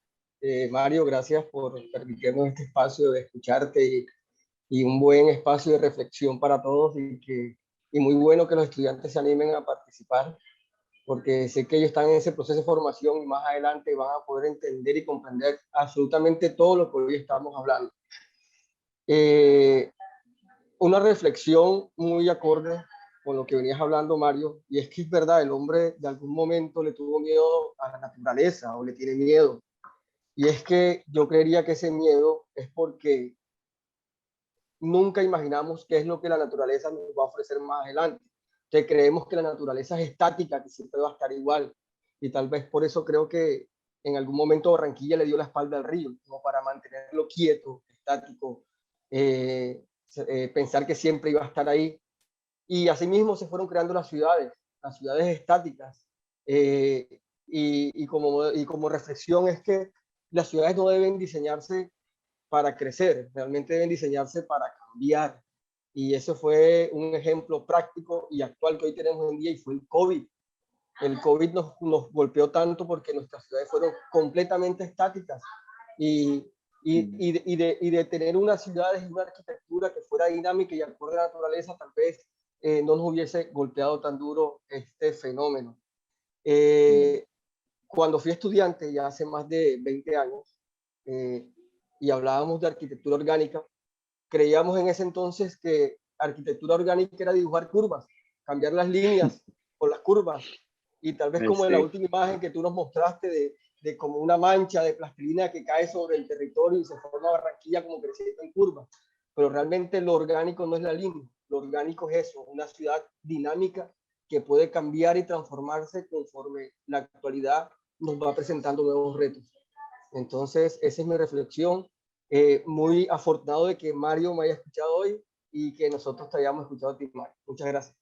Mario, gracias por permitirnos este espacio de escucharte y un buen espacio de reflexión para todos y muy bueno que los estudiantes se animen a participar, porque sé que ellos están en ese proceso de formación y más adelante van a poder entender y comprender absolutamente todo lo que hoy estamos hablando. Una reflexión muy acorde con lo que venías hablando, Mario, y es que es verdad, el hombre de algún momento le tuvo miedo a la naturaleza o le tiene miedo. Y es que yo creería que ese miedo es porque nunca imaginamos qué es lo que la naturaleza nos va a ofrecer más adelante. Que creemos que la naturaleza es estática, que siempre va a estar igual. Y tal vez por eso creo que en algún momento Barranquilla le dio la espalda al río, como para mantenerlo quieto, estático, pensar que siempre iba a estar ahí. Y asimismo se fueron creando las ciudades estáticas. Y como reflexión es que las ciudades no deben diseñarse para crecer, realmente deben diseñarse para cambiar. Y eso fue un ejemplo práctico y actual que hoy tenemos hoy en día y fue el COVID. El COVID nos golpeó tanto porque nuestras ciudades fueron completamente estáticas y de tener unas ciudades y una arquitectura que fuera dinámica y acorde a la naturaleza, tal vez no nos hubiese golpeado tan duro este fenómeno. Cuando fui estudiante, ya hace más de 20 años, y hablábamos de arquitectura orgánica, creíamos en ese entonces que arquitectura orgánica era dibujar curvas, cambiar las líneas por las curvas, y tal vez como en la última imagen que tú nos mostraste de como una mancha de plastilina que cae sobre el territorio y se forma Barranquilla como creciendo en curva. Pero realmente lo orgánico no es la línea, lo orgánico es eso, una ciudad dinámica que puede cambiar y transformarse conforme la actualidad nos va presentando nuevos retos. Entonces, esa es mi reflexión. Muy afortunado de que Mario me haya escuchado hoy y que nosotros te hayamos escuchado a ti, Mario. Muchas gracias.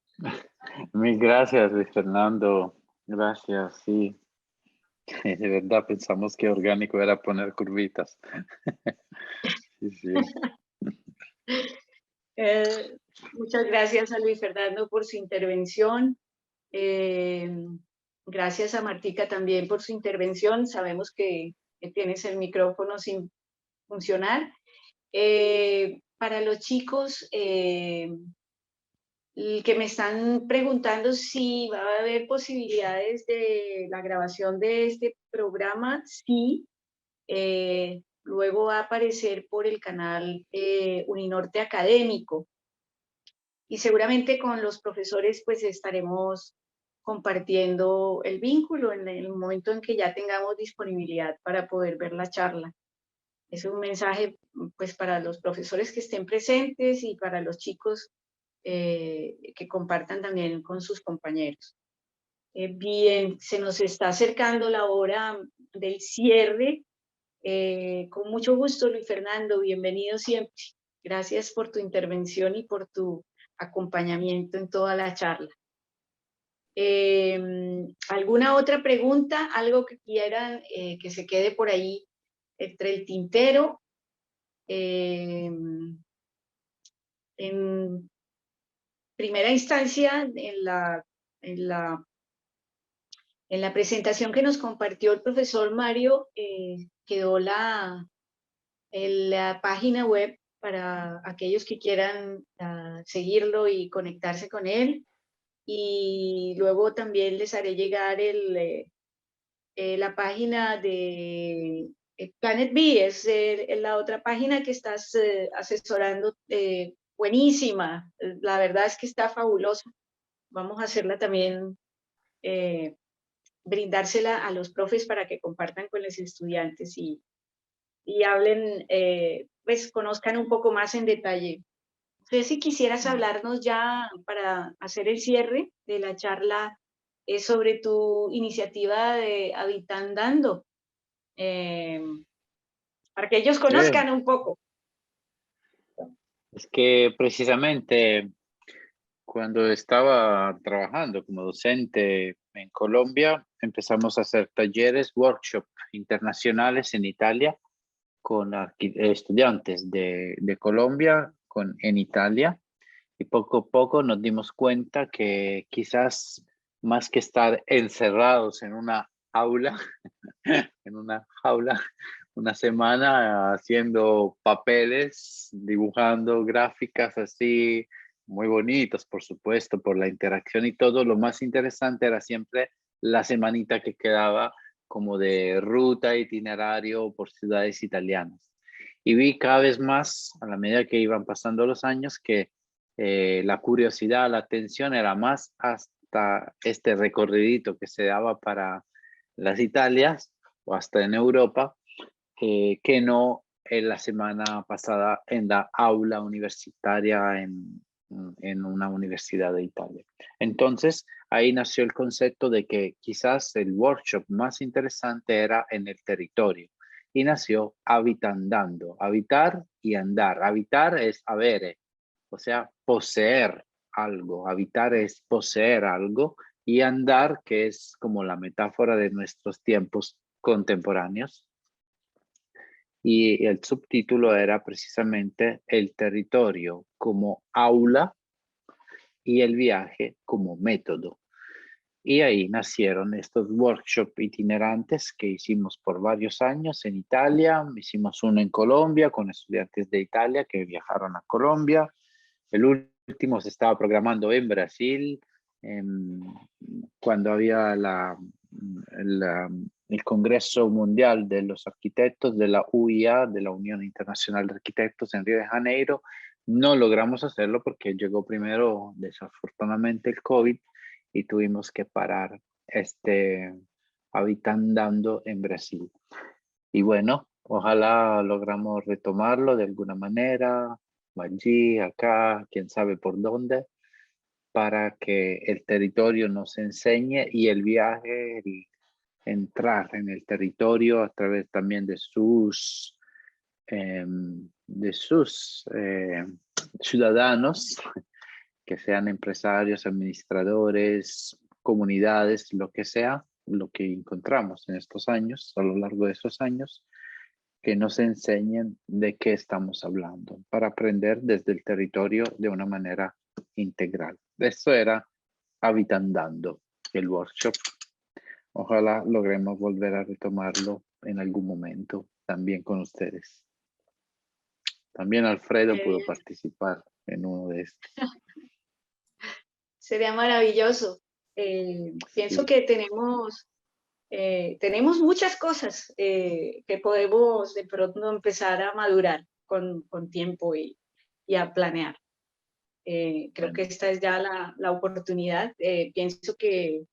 Mil gracias, Luis Fernando. Gracias, sí. De verdad pensamos que orgánico era poner curvitas. Sí, sí. Muchas gracias a Luis Fernando por su intervención. Gracias a Martica también por su intervención. Sabemos que tienes el micrófono sin funcionar. Para los chicos que me están preguntando si va a haber posibilidades de la grabación de este programa, sí. Luego va a aparecer por el canal Uninorte Académico. Y seguramente con los profesores pues estaremos compartiendo el vínculo en el momento en que ya tengamos disponibilidad para poder ver la charla. Es un mensaje pues para los profesores que estén presentes y para los chicos que compartan también con sus compañeros. Bien, se nos está acercando la hora del cierre. Con mucho gusto, Luis Fernando, bienvenido siempre. Gracias por tu intervención y por tu acompañamiento en toda la charla. ¿Alguna otra pregunta? ¿Algo que quieran que se quede por ahí entre el tintero? En primera instancia, en la presentación que nos compartió el profesor Mario, quedó la página web para aquellos que quieran seguirlo y conectarse con él. Y luego también les haré llegar la página de Planet B, es la otra página que estás asesorando, buenísima. La verdad es que está fabulosa. Vamos a hacerla también, brindársela a los profes para que compartan con los estudiantes y hablen, pues conozcan un poco más en detalle. Entonces, si quisieras hablarnos ya para hacer el cierre de la charla sobre tu iniciativa de Habitandando, para que ellos conozcan un poco. Es que precisamente cuando estaba trabajando como docente en Colombia, empezamos a hacer talleres, workshops internacionales en Italia con estudiantes de Colombia en Italia, y poco a poco nos dimos cuenta que quizás más que estar encerrados en una aula, en una jaula, una semana haciendo papeles, dibujando gráficas así, muy bonitos, por supuesto, por la interacción y todo, lo más interesante era siempre la semanita que quedaba como de ruta, itinerario por ciudades italianas. Y vi cada vez más, a la medida que iban pasando los años, que la curiosidad, la atención era más hasta este recorridito que se daba para las Italias o hasta en Europa, que no en la semana pasada en la aula universitaria en una universidad de Italia. Entonces, ahí nació el concepto de que quizás el workshop más interesante era en el territorio. Y nació Habitandando, habitar y andar. Habitar es avere, o sea, poseer algo. Habitar es poseer algo. Y andar, que es como la metáfora de nuestros tiempos contemporáneos. Y el subtítulo era precisamente el territorio como aula y el viaje como método. Y ahí nacieron estos workshops itinerantes que hicimos por varios años en Italia. Hicimos uno en Colombia con estudiantes de Italia que viajaron a Colombia. El último se estaba programando en Brasil, cuando había el Congreso Mundial de los Arquitectos de la UIA, de la Unión Internacional de Arquitectos en Río de Janeiro. No logramos hacerlo porque llegó primero, desafortunadamente, el COVID y tuvimos que parar Habitandando en Brasil. Y bueno, ojalá logramos retomarlo de alguna manera, allí, acá, quién sabe por dónde, para que el territorio nos enseñe y el viaje, entrar en el territorio a través también de sus ciudadanos, que sean empresarios, administradores, comunidades, lo que sea, lo que encontramos en estos años, a lo largo de estos años, que nos enseñen de qué estamos hablando, para aprender desde el territorio de una manera integral. Esto era Habitandando, el workshop. Ojalá logremos volver a retomarlo en algún momento también con ustedes. También Alfredo pudo participar en uno de estos. Sería maravilloso. Pienso que tenemos muchas cosas que podemos de pronto empezar a madurar con tiempo y a planear. Creo que esta es ya la oportunidad. Pienso que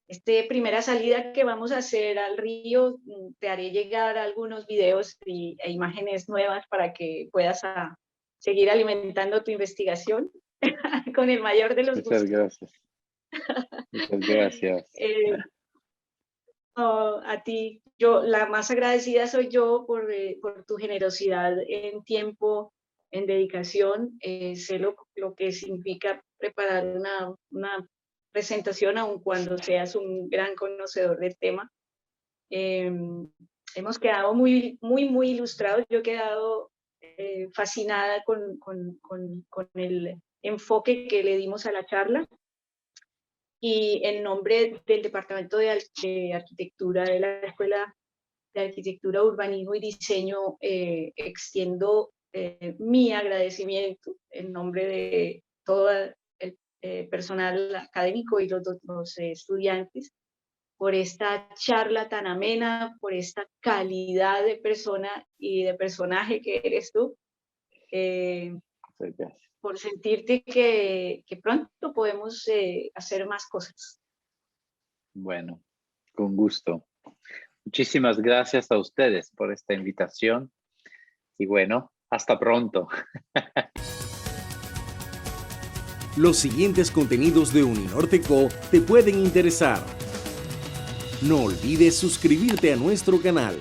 esta primera salida que vamos a hacer al río, te haré llegar algunos videos e imágenes nuevas para que puedas seguir alimentando tu investigación con el mayor de los gustos. Muchas gracias. Muchas gracias. A ti, la más agradecida soy yo por tu generosidad en tiempo, en dedicación. Sé lo que significa preparar una presentación, aun cuando seas un gran conocedor del tema. Hemos quedado muy ilustrados. Yo he quedado fascinada con el enfoque que le dimos a la charla. Y en nombre del Departamento de Arquitectura de la Escuela de Arquitectura, Urbanismo y Diseño, extiendo mi agradecimiento en nombre de todo el personal académico y los estudiantes por esta charla tan amena, por esta calidad de persona y de personaje que eres tú. Por sentirte que pronto podemos hacer más cosas. Bueno, con gusto. Muchísimas gracias a ustedes por esta invitación y bueno, hasta pronto. Los siguientes contenidos de Uninorte.co te pueden interesar. No olvides suscribirte a nuestro canal.